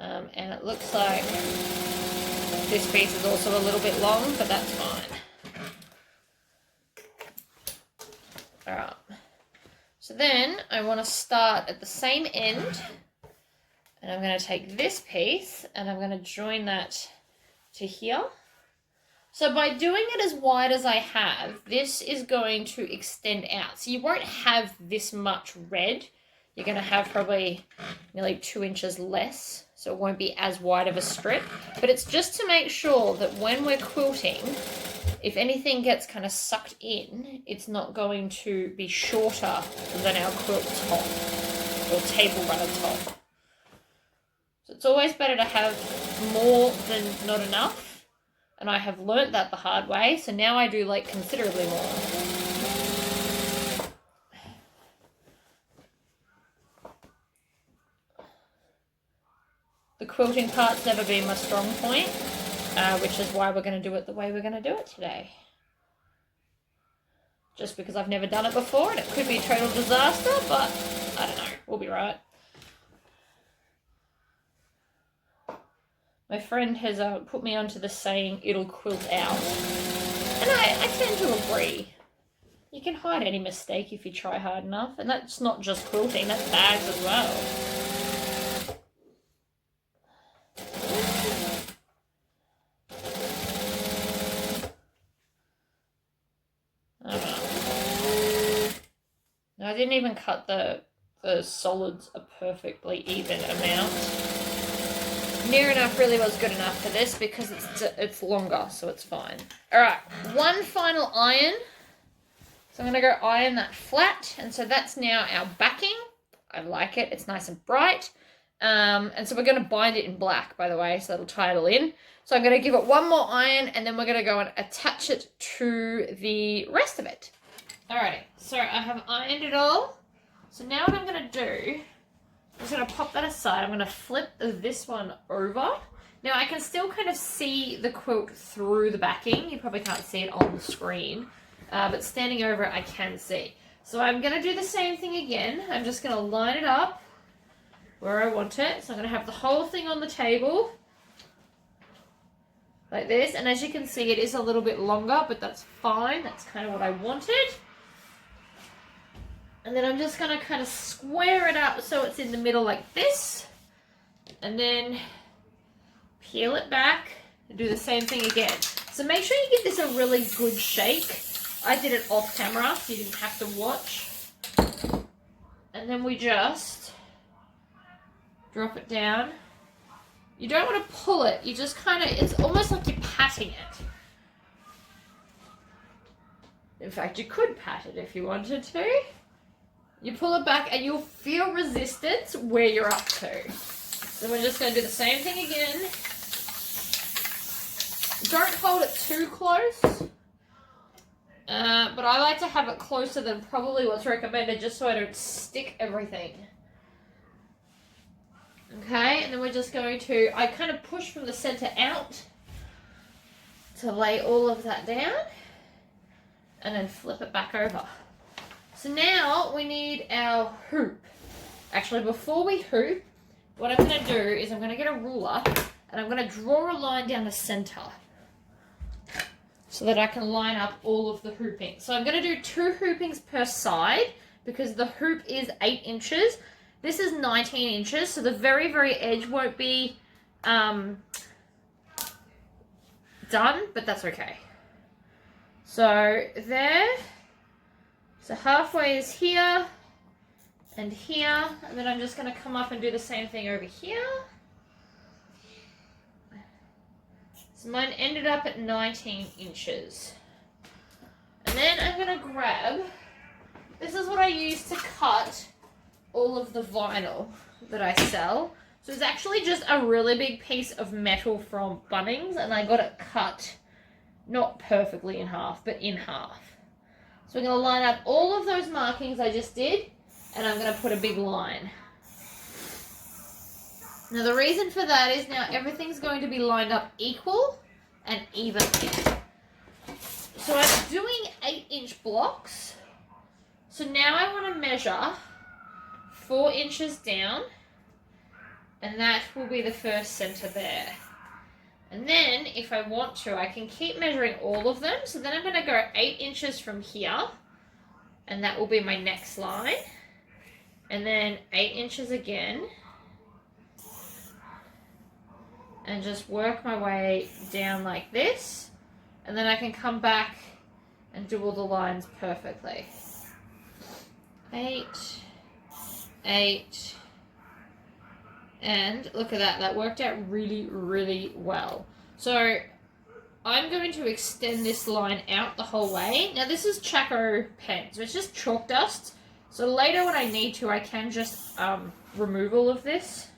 And it looks like this piece is also a little bit long, but that's fine. Alright. So then I want to start at the same end, and I'm going to take this piece and I'm going to join that to here. So by doing it as wide as I have, this is going to extend out. So you won't have this much red. You're going to have probably nearly 2 inches less. So it won't be as wide of a strip. But it's just to make sure that when we're quilting, if anything gets kind of sucked in, it's not going to be shorter than our quilt top or table runner top. So it's always better to have more than not enough. And I have learnt that the hard way, so now I do like considerably more. The quilting part's never been my strong point, which is why we're going to do it the way we're going to do it today. Just because I've never done it before and it could be a total disaster, but I don't know, we'll be right. My friend has put me onto the saying, it'll quilt out. And I tend to agree. You can hide any mistake if you try hard enough. And that's not just quilting, that's bags as well. I didn't even cut the solids a perfectly even amount. Near enough really was good enough for this because it's longer, so it's fine. Alright, one final iron. So I'm going to go iron that flat, and so that's now our backing. I like it, it's nice and bright. And so we're going to bind it in black, by the way, so that'll tie it all in. So I'm going to give it one more iron, and then we're going to go and attach it to the rest of it. Alrighty, so I have ironed it all. So now what I'm going to do, I'm just going to pop that aside. I'm going to flip this one over. Now I can still kind of see the quilt through the backing. You probably can't see it on the screen, but standing over it I can see. So I'm going to do the same thing again. I'm just going to line it up where I want it. So I'm going to have the whole thing on the table like this. And as you can see, it is a little bit longer, but that's fine. That's kind of what I wanted. And then I'm just going to kind of square it up so it's in the middle like this. And then peel it back and do the same thing again. So make sure you give this a really good shake. I did it off camera, so you didn't have to watch. And then we just drop it down. You don't want to pull it. You just kind of, it's almost like you're patting it. In fact, you could pat it if you wanted to. You pull it back and you'll feel resistance where you're up to. So we're just going to do the same thing again. Don't hold it too close. But I like to have it closer than probably what's recommended just so I don't stick everything. Okay, and then we're just going to, I kind of push from the center out to lay all of that down and then flip it back over. So now we need our hoop. Actually, before we hoop, what I'm going to do is I'm going to get a ruler and I'm going to draw a line down the center so that I can line up all of the hooping. So I'm going to do 2 hoopings per side because the hoop is 8 inches. This is 19 inches, so the very, very edge won't be done, but that's okay. So there. So halfway is here and here, and then I'm just going to come up and do the same thing over here. So mine ended up at 19 inches. And then I'm going to grab, this is what I use to cut all of the vinyl that I sell. So it's actually just a really big piece of metal from Bunnings, and I got it cut, not perfectly in half, but in half. So we're going to line up all of those markings I just did, and I'm going to put a big line. Now the reason for that is now everything's going to be lined up equal and evenly. So I'm doing 8-inch blocks. So now I want to measure 4 inches down, and that will be the first center there. And then, if I want to, I can keep measuring all of them. So then I'm going to go 8 inches from here, and that will be my next line. And then 8 inches again. And just work my way down like this. And then I can come back and do all the lines perfectly. 8, 8, and look at that, that worked out really, really well. So I'm going to extend this line out the whole way. Now this is Chaco pen, so it's just chalk dust. So later when I need to, I can just remove all of this.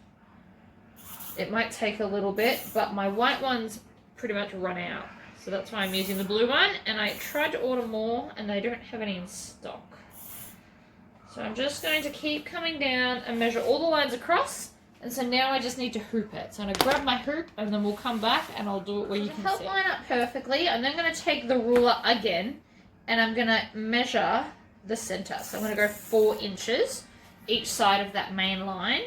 It might take a little bit, but my white ones pretty much run out. So that's why I'm using the blue one, and I tried to order more and they don't have any in stock. So I'm just going to keep coming down and measure all the lines across, And so now I just need to hoop it. So I'm going to grab my hoop and then we'll come back and I'll do it where you can see. To help line up perfectly, I'm then going to take the ruler again and I'm going to measure the center. So I'm going to go 4 inches each side of that main line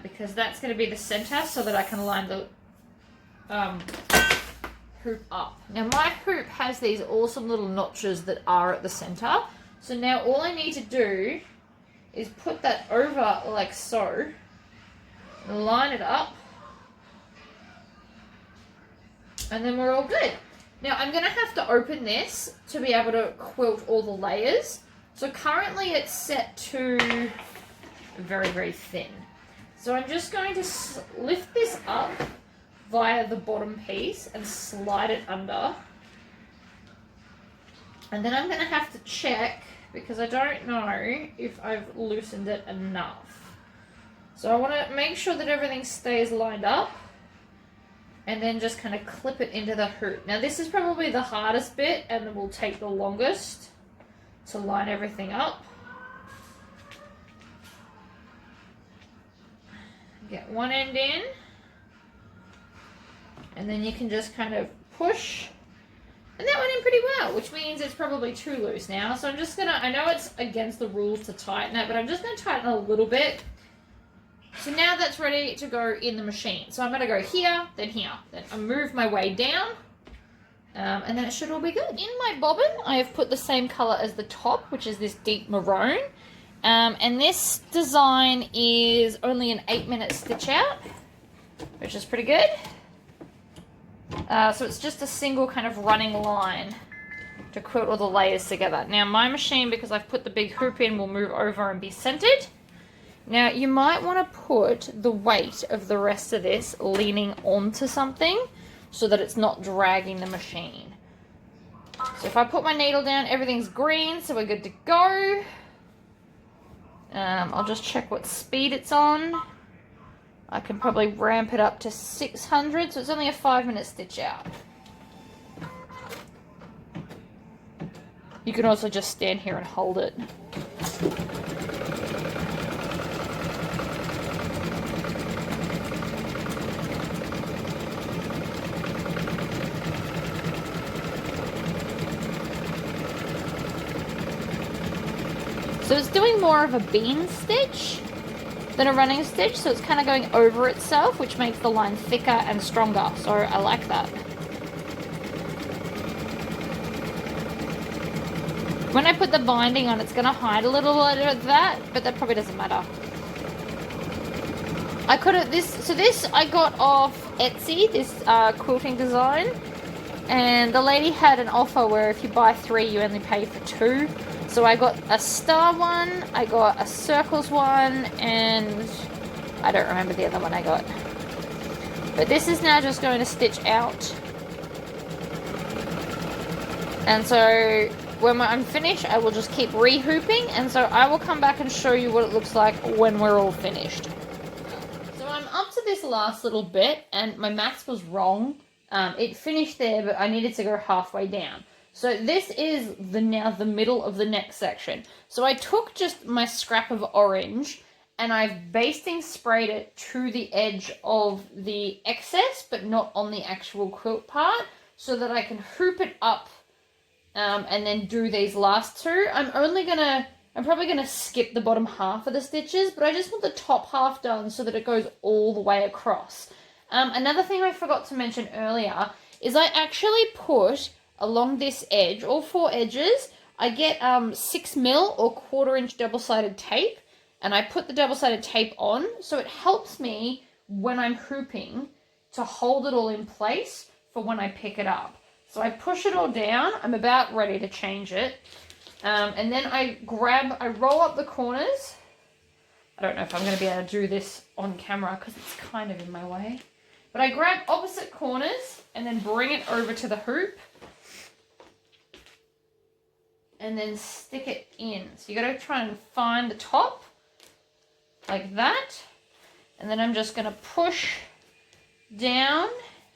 because that's going to be the center so that I can line the hoop up. Now my hoop has these awesome little notches that are at the center. So now all I need to do is put that over like so, and line it up, and then we're all good. Now I'm going to have to open this to be able to quilt all the layers. So currently it's set to very, very thin. So I'm just going to lift this up via the bottom piece and slide it under. And then I'm going to have to check because I don't know if I've loosened it enough. So I want to make sure that everything stays lined up and then just kind of clip it into the hoop. Now this is probably the hardest bit and it will take the longest to line everything up. Get one end in and then you can just kind of push. And that went in pretty well, which means it's probably too loose now. So I'm just going to, I know it's against the rules to tighten it, but I'm just going to tighten it a little bit. So now that's ready to go in the machine. So I'm going to go here, then I move my way down, and then it should all be good. In my bobbin, I have put the same color as the top, which is this deep maroon. And this design is only an 8-minute stitch out, which is pretty good. So it's just a single kind of running line to quilt all the layers together. Now my machine, because I've put the big hoop in, will move over and be centered. Now you might want to put the weight of the rest of this leaning onto something so that it's not dragging the machine. So if I put my needle down, everything's green, so we're good to go. I'll just check what speed it's on. I can probably ramp it up to 600, so it's only a 5-minute stitch out. You can also just stand here and hold it. So it's doing more of a bean stitch than a running stitch, so it's kind of going over itself, which makes the line thicker and stronger, so I like that. When I put the binding on, it's going to hide a little bit of that, but that probably doesn't matter. I could have this I got off Etsy, this quilting design, and the lady had an offer where if you buy 3 you only pay for 2. So I got a star one, I got a circles one, and I don't remember the other one I got. But this is now just going to stitch out. And so when I'm finished, I will just keep re-hooping, and so I will come back and show you what it looks like when we're all finished. So I'm up to this last little bit, and my maths was wrong. It finished there, but I needed to go halfway down. So this is now the middle of the next section. So I took just my scrap of orange and I've basting sprayed it to the edge of the excess, but not on the actual quilt part, so that I can hoop it up and then do these last 2. I'm probably gonna skip the bottom half of the stitches, but I just want the top half done so that it goes all the way across. Another thing I forgot to mention earlier is I actually put along this edge, all 4 edges, I get 6mm or 1/4 inch double-sided tape, and I put the double-sided tape on, so it helps me when I'm hooping to hold it all in place for when I pick it up. So I push it all down, I'm about ready to change it, and then I roll up the corners. I don't know if I'm going to be able to do this on camera because it's kind of in my way, but I grab opposite corners and then bring it over to the hoop, and then stick it in. So you got to try and find the top like that. And then I'm just going to push down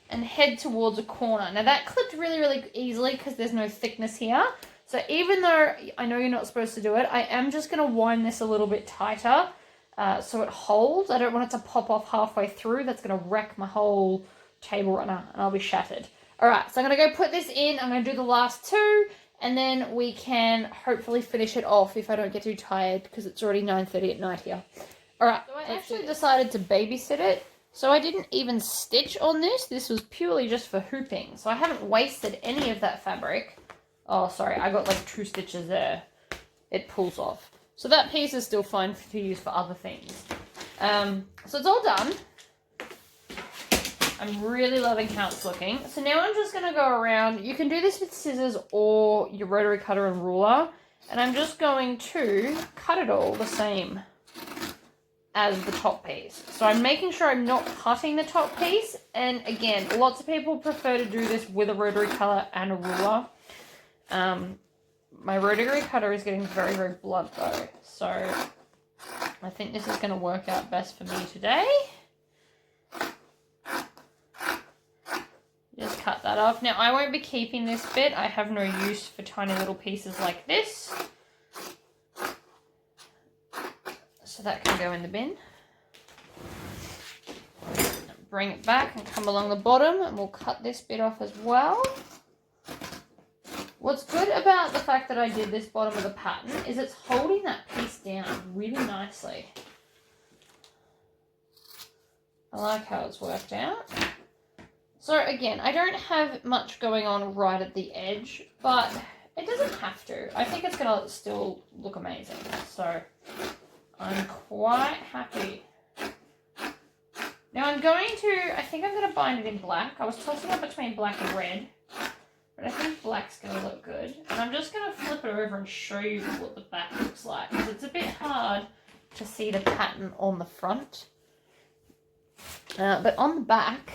and head towards a corner. Now that clipped really, really easily because there's no thickness here. So even though I know you're not supposed to do it, I am just going to wind this a little bit tighter so it holds. I don't want it to pop off halfway through. That's going to wreck my whole table runner and I'll be shattered. All right, so I'm going to go put this in. I'm going to do the last two and then we can hopefully finish it off if I don't get too tired because it's already 9:30 at night here. All right, so I actually decided to babysit it. So I didn't even stitch on this. This was purely just for hooping. So I haven't wasted any of that fabric. Oh, sorry, I got like 2 stitches there. It pulls off. So that piece is still fine to use for other things. So it's all done. I'm really loving how it's looking. So now I'm just going to go around. You can do this with scissors or your rotary cutter and ruler. And I'm just going to cut it all the same as the top piece. So I'm making sure I'm not cutting the top piece. And again, lots of people prefer to do this with a rotary cutter and a ruler. My rotary cutter is getting very, very blunt though. So I think this is going to work out best for me today. Just cut that off. Now I won't be keeping this bit. I have no use for tiny little pieces like this. So that can go in the bin. Bring it back and come along the bottom and we'll cut this bit off as well. What's good about the fact that I did this bottom of the pattern is it's holding that piece down really nicely. I like how it's worked out. So again, I don't have much going on right at the edge, but it doesn't have to. I think it's going to still look amazing. So I'm quite happy. Now I think I'm going to bind it in black. I was tossing up between black and red. But I think black's going to look good. And I'm just going to flip it over and show you what the back looks like. Because it's a bit hard to see the pattern on the front. But on the back,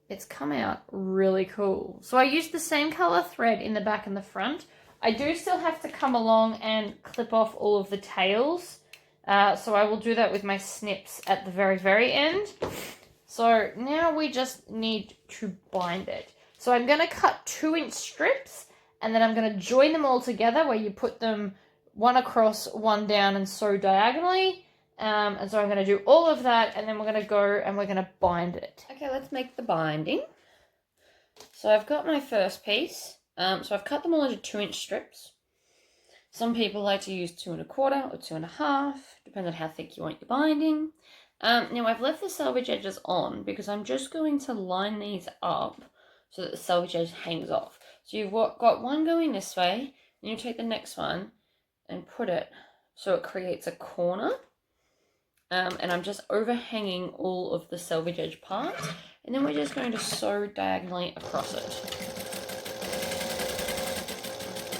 it's come out really cool. So I used the same colour thread in the back and the front. I do still have to come along and clip off all of the tails. So I will do that with my snips at the very, very end. So now we just need to bind it. So I'm going to cut 2-inch strips and then I'm going to join them all together where you put them one across, one down and sew diagonally. And so I'm going to do all of that and then we're going to go and we're going to bind it. Okay, let's make the binding. So I've got my first piece. So I've cut them all into 2-inch strips. Some people like to use 2 1/4 or 2 1/2, depends on how thick you want your binding. Now I've left the selvage edges on because I'm just going to line these up so that the selvage edge hangs off. So you've got one going this way, then you take the next one and put it so it creates a corner. And I'm just overhanging all of the selvage edge parts, and then we're just going to sew diagonally across it.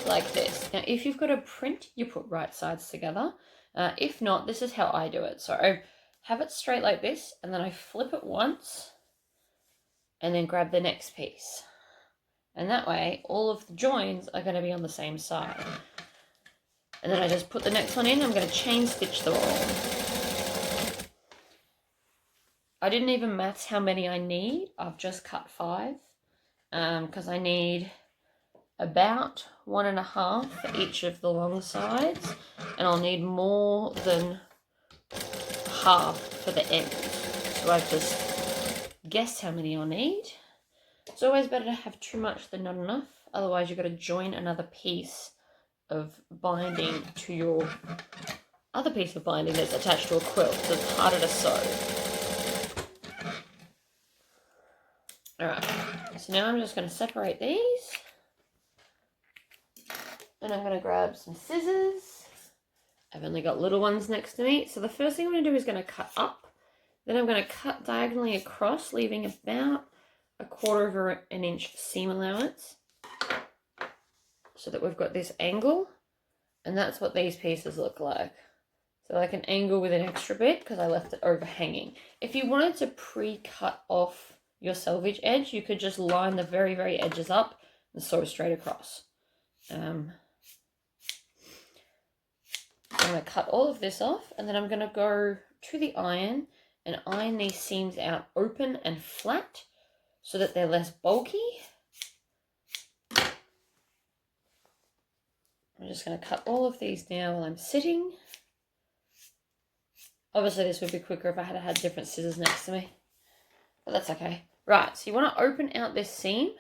Like this. Now if you've got a print, you put right sides together. If not, this is how I do it. So I have it straight like this, and then I flip it once, and then grab the next piece. And that way, all of the joins are going to be on the same side. And then I just put the next one in. I'm going to chain stitch them all. I didn't even maths how many I need. I've just cut 5. Because I need about 1 1/2 for each of the long sides. And I'll need more than half for the end. So I've just guessed how many I'll need. It's always better to have too much than not enough. Otherwise you've got to join another piece of binding to your other piece of binding that's attached to a quilt. So it's harder to sew. Alright, so now I'm just going to separate these. And I'm going to grab some scissors. I've only got little ones next to me. So the first thing I'm going to do is going to cut up. Then I'm going to cut diagonally across, leaving about 1/4 inch seam allowance. So that we've got this angle. And that's what these pieces look like. So like an angle with an extra bit because I left it overhanging. If you wanted to pre-cut off your selvage edge, you could just line the very, very edges up and sew straight across. I'm going to cut all of this off and then I'm going to go to the iron and iron these seams out open and flat so that they're less bulky. I'm just going to cut all of these down while I'm sitting. Obviously this would be quicker if I had had different scissors next to me, but that's okay. Right, so you want to open out this seam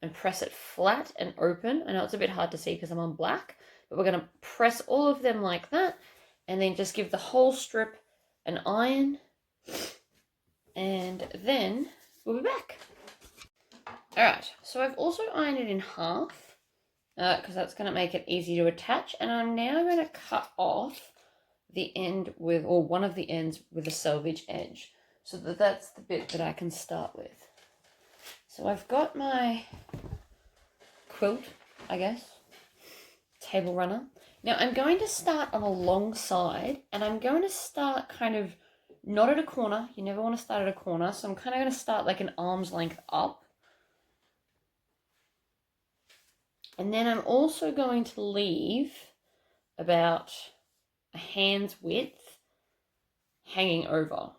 and press it flat and open. I know it's a bit hard to see because I'm on black, but we're going to press all of them like that and then just give the whole strip an iron, and then we'll be back. Alright, so I've also ironed it in half because that's going to make it easy to attach, and I'm now going to cut off the end with, or one of the ends with a selvage edge, so that's the bit that I can start with. So I've got my quilt, I guess, table runner. Now I'm going to start on a long side, and I'm going to start kind of not at a corner. You never want to start at a corner, so I'm kind of going to start like an arm's length up. And then I'm also going to leave about a hand's width hanging over.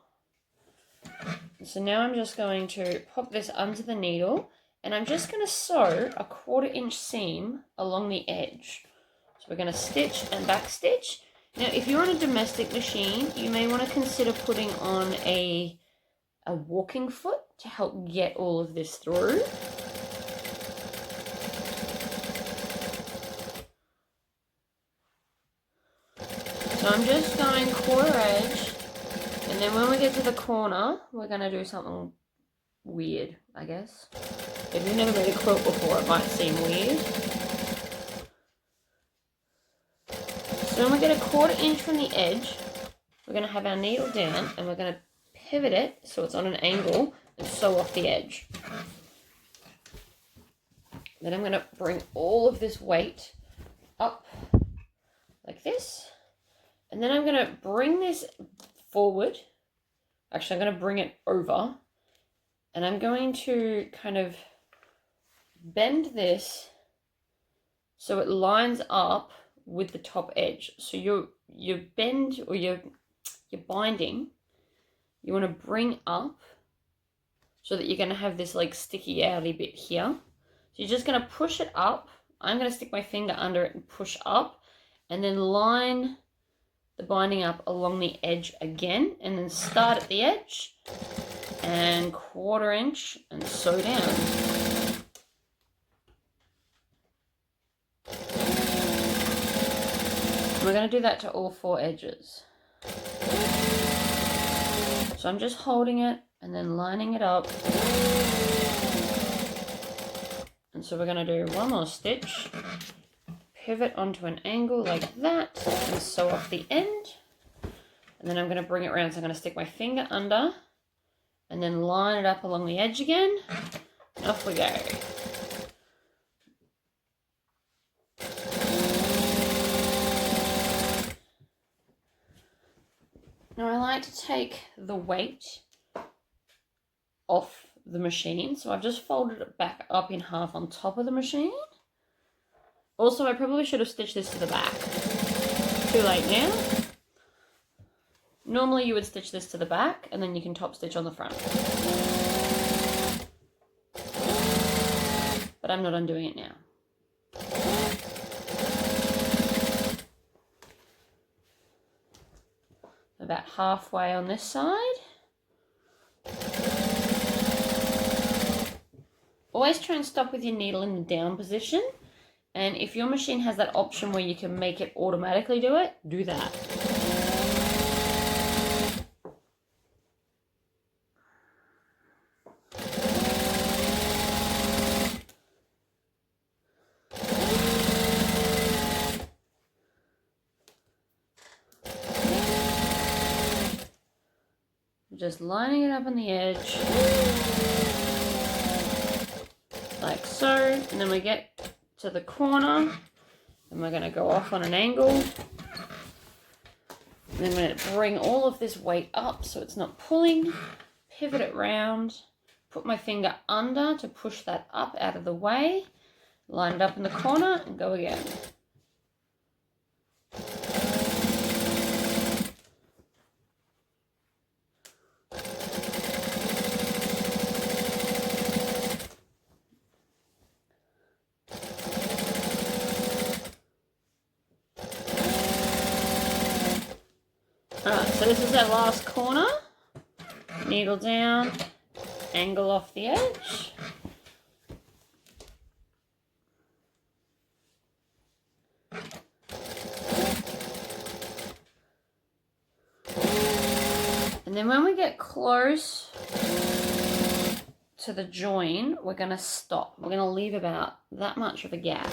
So now I'm just going to pop this under the needle, and I'm just going to sew a 1/4 inch seam along the edge. So we're going to stitch and back stitch. Now if you're on a domestic machine, you may want to consider putting on a walking foot to help get all of this through. So I'm just going 1/4 edge, and then when we get to the corner, we're going to do something weird, I guess. If you've never made a quilt before, it might seem weird. So when we get a 1/4 inch from the edge, we're going to have our needle down, and we're going to pivot it so it's on an angle and sew off the edge. Then I'm going to bring all of this weight up like this. And then I'm going to bring this forward. Actually, I'm going to bring it over. And I'm going to kind of bend this so it lines up with the top edge. So your bend, or your binding, you want to bring up so that you're going to have this like sticky outy bit here. So you're just going to push it up. I'm going to stick my finger under it and push up, and then line the binding up along the edge again, and then start at the edge and 1/4 inch and sew down. We're going to do that to all 4 edges. So I'm just holding it and then lining it up. And so we're going to do one more stitch, pivot onto an angle like that, and sew off the end. And then I'm going to bring it around, so I'm going to stick my finger under and then line it up along the edge again, and off we go. Now I like to take the weight off the machine, so I've just folded it back up in half on top of the machine. Also, I probably should have stitched this to the back. Too late now. Normally you would stitch this to the back, and then you can top stitch on the front. But I'm not undoing it now. About halfway on this side. Always try and stop with your needle in the down position. And if your machine has that option where you can make it automatically do it, do that. Just lining it up on the edge, like so, and then we get to the corner, and we're going to go off on an angle, and then we're going to bring all of this weight up so it's not pulling, pivot it round, put my finger under to push that up out of the way, line it up in the corner, and go again. Alright, so this is our last corner. Needle down, angle off the edge. And then when we get close to the join, we're going to stop. We're going to leave about that much of a gap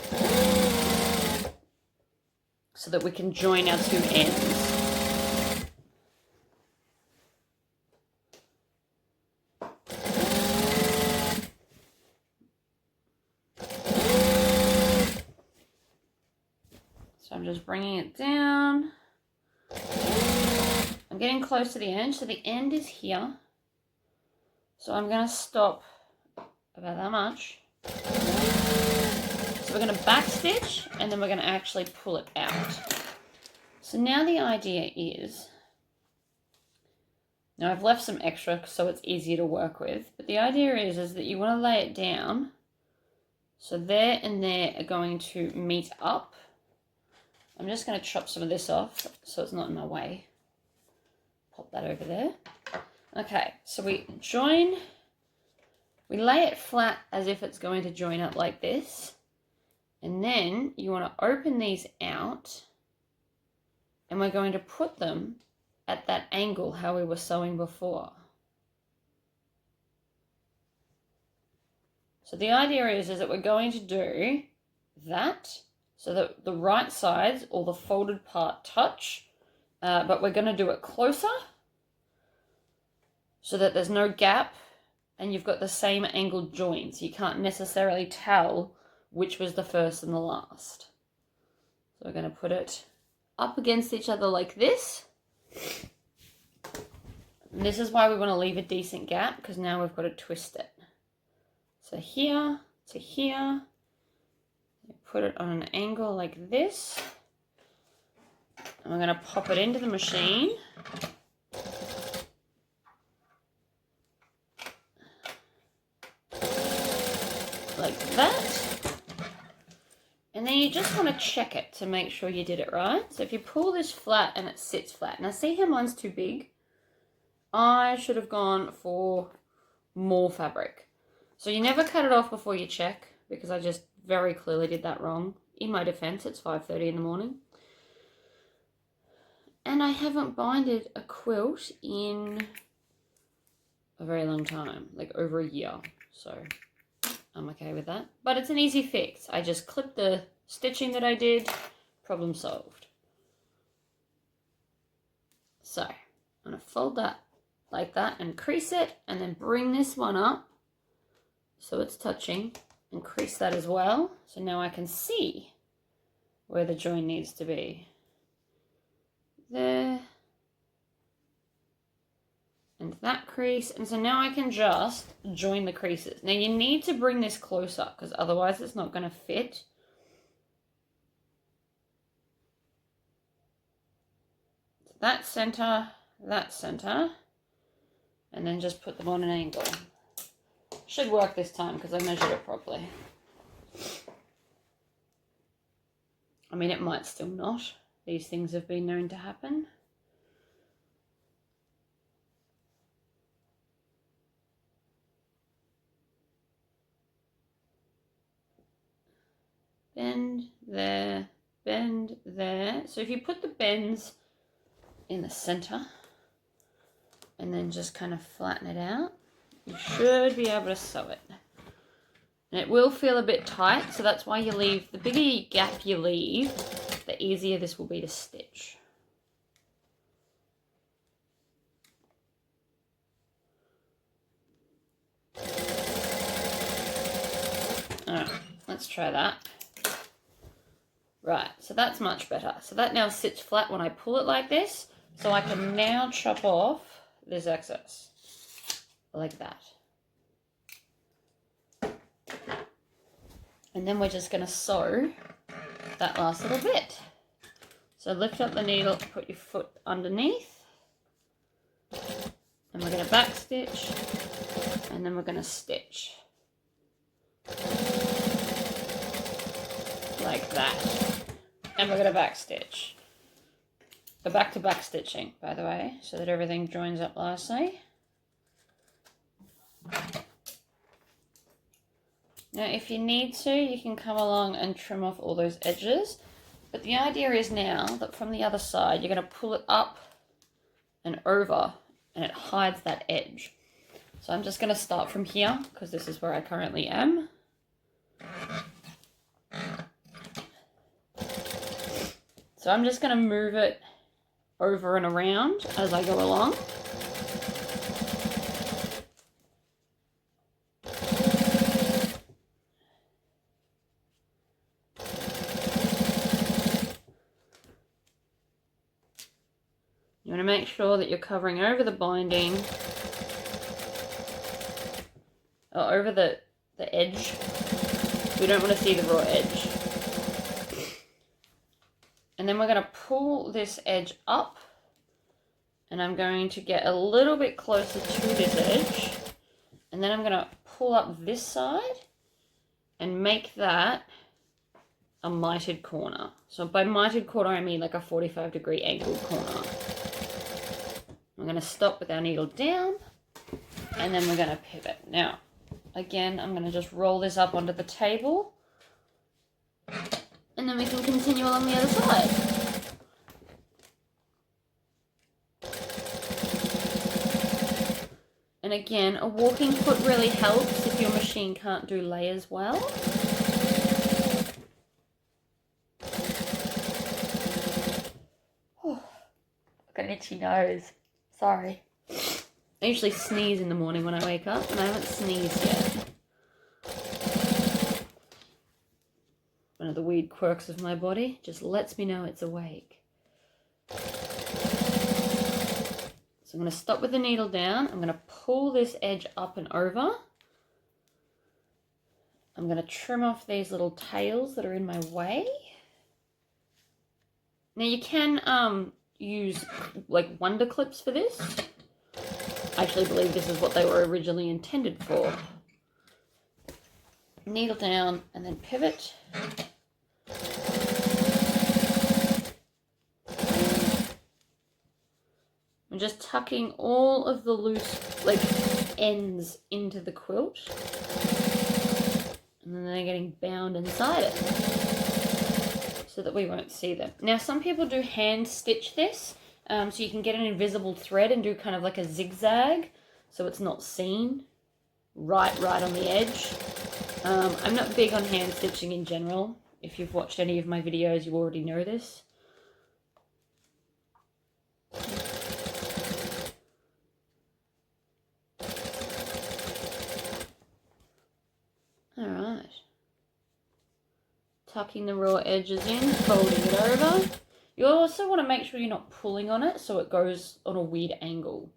so that we can join our two ends. So I'm just bringing it down. I'm getting close to the end, so the end is here. So I'm going to stop about that much. So we're going to backstitch and then we're going to actually pull it out. So now the idea is, now I've left some extra so it's easier to work with, but the idea is that you want to lay it down. So there and there are going to meet up. I'm just going to chop some of this off so it's not in my way. Pop that over there. Okay, so we join, we lay it flat as if it's going to join up like this. And then you want to open these out and we're going to put them at that angle how we were sewing before. So the idea is that we're going to do that so that the right sides or the folded part touch, but we're going to do it closer so that there's no gap and you've got the same angled joints. You can't necessarily tell which was the first and the last. So we're going to put it up against each other like this. And this is why we want to leave a decent gap, because now we've got to twist it. So here to here, put it on an angle like this. And we're going to pop it into the machine. Like that. And then you just want to check it to make sure you did it right. So if you pull this flat and it sits flat. Now see how mine's too big? I should have gone for more fabric. So you never cut it off before you check, because I just very clearly did that wrong. In my defense, it's 5:30 in the morning. And I haven't binded a quilt in a very long time, like over a year. So I'm okay with that. But it's an easy fix. I just clipped the stitching that I did, problem solved. So I'm going to fold that like that and crease it, and then bring this one up so it's touching, and crease that as well. So now I can see where the join needs to be. There. And that crease. And so now I can just join the creases. Now you need to bring this closer, because otherwise it's not going to fit. That center, and then just put them on an angle. Should work this time because I measured it properly. I mean, it might still not. These things have been known to happen. Bend there, bend there. So if you put the bends in the center and then just kind of flatten it out, you should be able to sew it. And it will feel a bit tight, so that's why you leave, the bigger gap you leave, the easier this will be to stitch. Alright, let's try that. Right, so that's much better. So that now sits flat when I pull it like this, so I can now chop off this excess, like that. And then we're just going to sew that last little bit. So lift up the needle, put your foot underneath, and we're going to back stitch, and then we're going to stitch. Like that. And we're going to back stitch. the back-to-back stitching, by the way, so that everything joins up nicely. Now, if you need to, you can come along and trim off all those edges. But the idea is now that from the other side, you're going to pull it up and over, and it hides that edge. So I'm just going to start from here, because this is where I currently am. So I'm just going to move it over and around as I go along. You want to make sure that you're covering over the binding, or over the edge. We don't want to see the raw edge. And then we're going to pull this edge up, and I'm going to get a little bit closer to this edge, and then I'm going to pull up this side and make that a mitered corner. So by mitered corner, I mean like a 45-degree angled corner. We're going to stop with our needle down, and then we're going to pivot. Now, again, I'm going to just roll this up onto the table, and then we can continue along the other side. And again, a walking foot really helps if your machine can't do layers well. Oh, got an itchy nose. Sorry. I usually sneeze in the morning when I wake up, and I haven't sneezed yet. One of the weird quirks of my body just lets me know it's awake. So I'm going to stop with the needle down. I'm going to pull this edge up and over. I'm going to trim off these little tails that are in my way. Now you can use like wonder clips for this. I actually believe this is what they were originally intended for. Needle down and then pivot. I'm just tucking all of the loose ends into the quilt, and then they're getting bound inside it so that we won't see them. Now some people do hand stitch this, so you can get an invisible thread and do kind of like a zigzag so it's not seen right on the edge. I'm not big on hand stitching in general. If you've watched any of my videos, you already know this. Alright. Tucking the raw edges in, folding it over. You also want to make sure you're not pulling on it so it goes on a weird angle.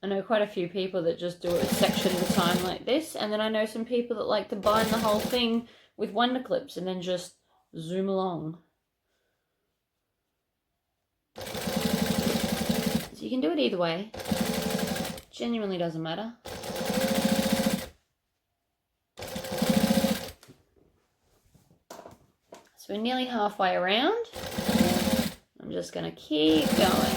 I know quite a few people that just do it a section at a time like this, and then I know some people that like to bind the whole thing with wonder clips and then just zoom along. So you can do it either way. Genuinely doesn't matter. So we're nearly halfway around. I'm just going to keep going.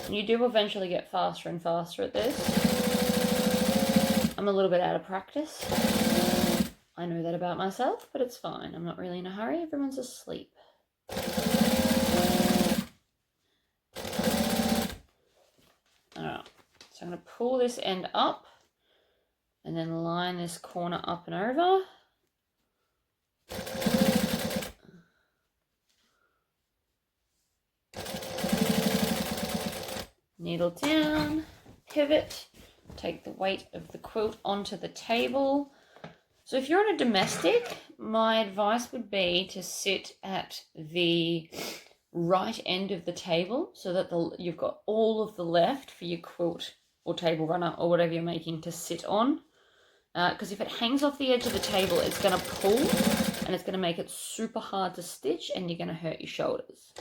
You do eventually get faster and faster at this. I'm a little bit out of practice. I know that about myself, but it's fine. I'm not really in a hurry. Everyone's asleep. Alright, so I'm going to pull this end up and then line this corner up and over. Needle down, pivot, take the weight of the quilt onto the table. So if you're on a domestic, my advice would be to sit at the right end of the table so that you've got all of the left for your quilt or table runner or whatever you're making to sit on. Because if it hangs off the edge of the table, it's going to pull and and it's going to make it super hard to stitch and you're going to hurt your shoulders.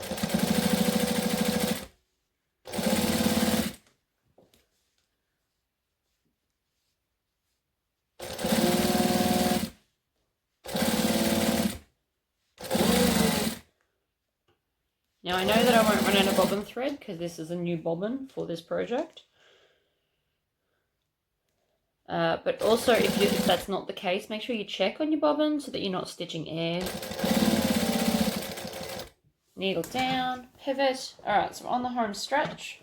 Now I know that I won't run out of bobbin thread because this is a new bobbin for this project. But also if that's not the case, make sure you check on your bobbin so that you're not stitching air. Needle down, pivot. Alright, so on the home stretch.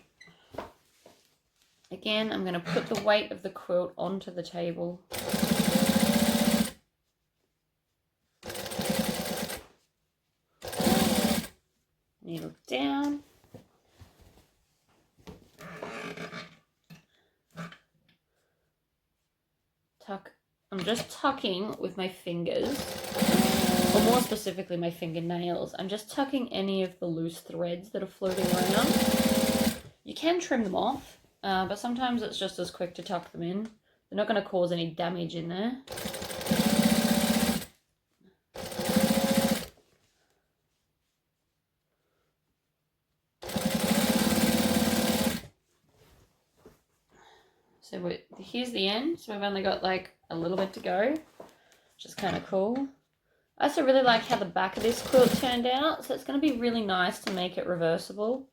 Again, I'm going to put the weight of the quilt onto the table. Needle down. Tuck. I'm just tucking with my fingers, or more specifically my fingernails. I'm just tucking any of the loose threads that are floating around. You can trim them off, but sometimes it's just as quick to tuck them in. They're not going to cause any damage in there. So here's the end. So we've only got like a little bit to go, which is kind of cool. I also really like how the back of this quilt turned out. So it's going to be really nice to make it reversible.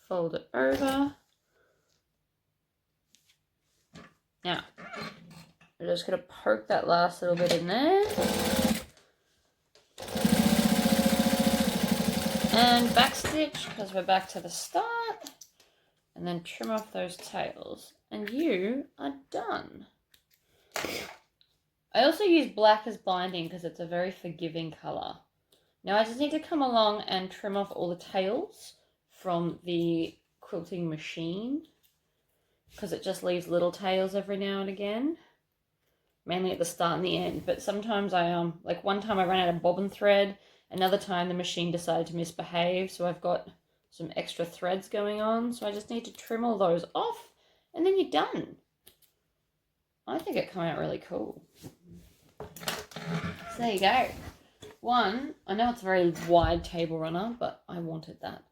Fold it over. Now, we're just going to poke that last little bit in there. And backstitch, because we're back to the start. And then trim off those tails. And you are done. I also use black as binding because it's a very forgiving colour. Now I just need to come along and trim off all the tails from the quilting machine, because it just leaves little tails every now and again, mainly at the start and the end. But sometimes like one time I ran out of bobbin thread, another time the machine decided to misbehave, so I've got some extra threads going on, so I just need to trim all those off and then you're done. I think it came out really cool. So there you go. One, I know it's a very wide table runner, but I wanted that.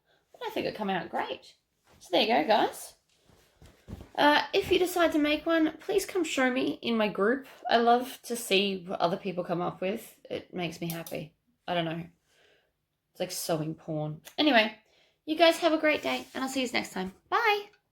I think it come out great. So there you go, guys. If you decide to make one, please come show me in my group. I love to see what other people come up with. It makes me happy. I don't know. It's like sewing porn. Anyway, you guys have a great day, and I'll see you next time. Bye!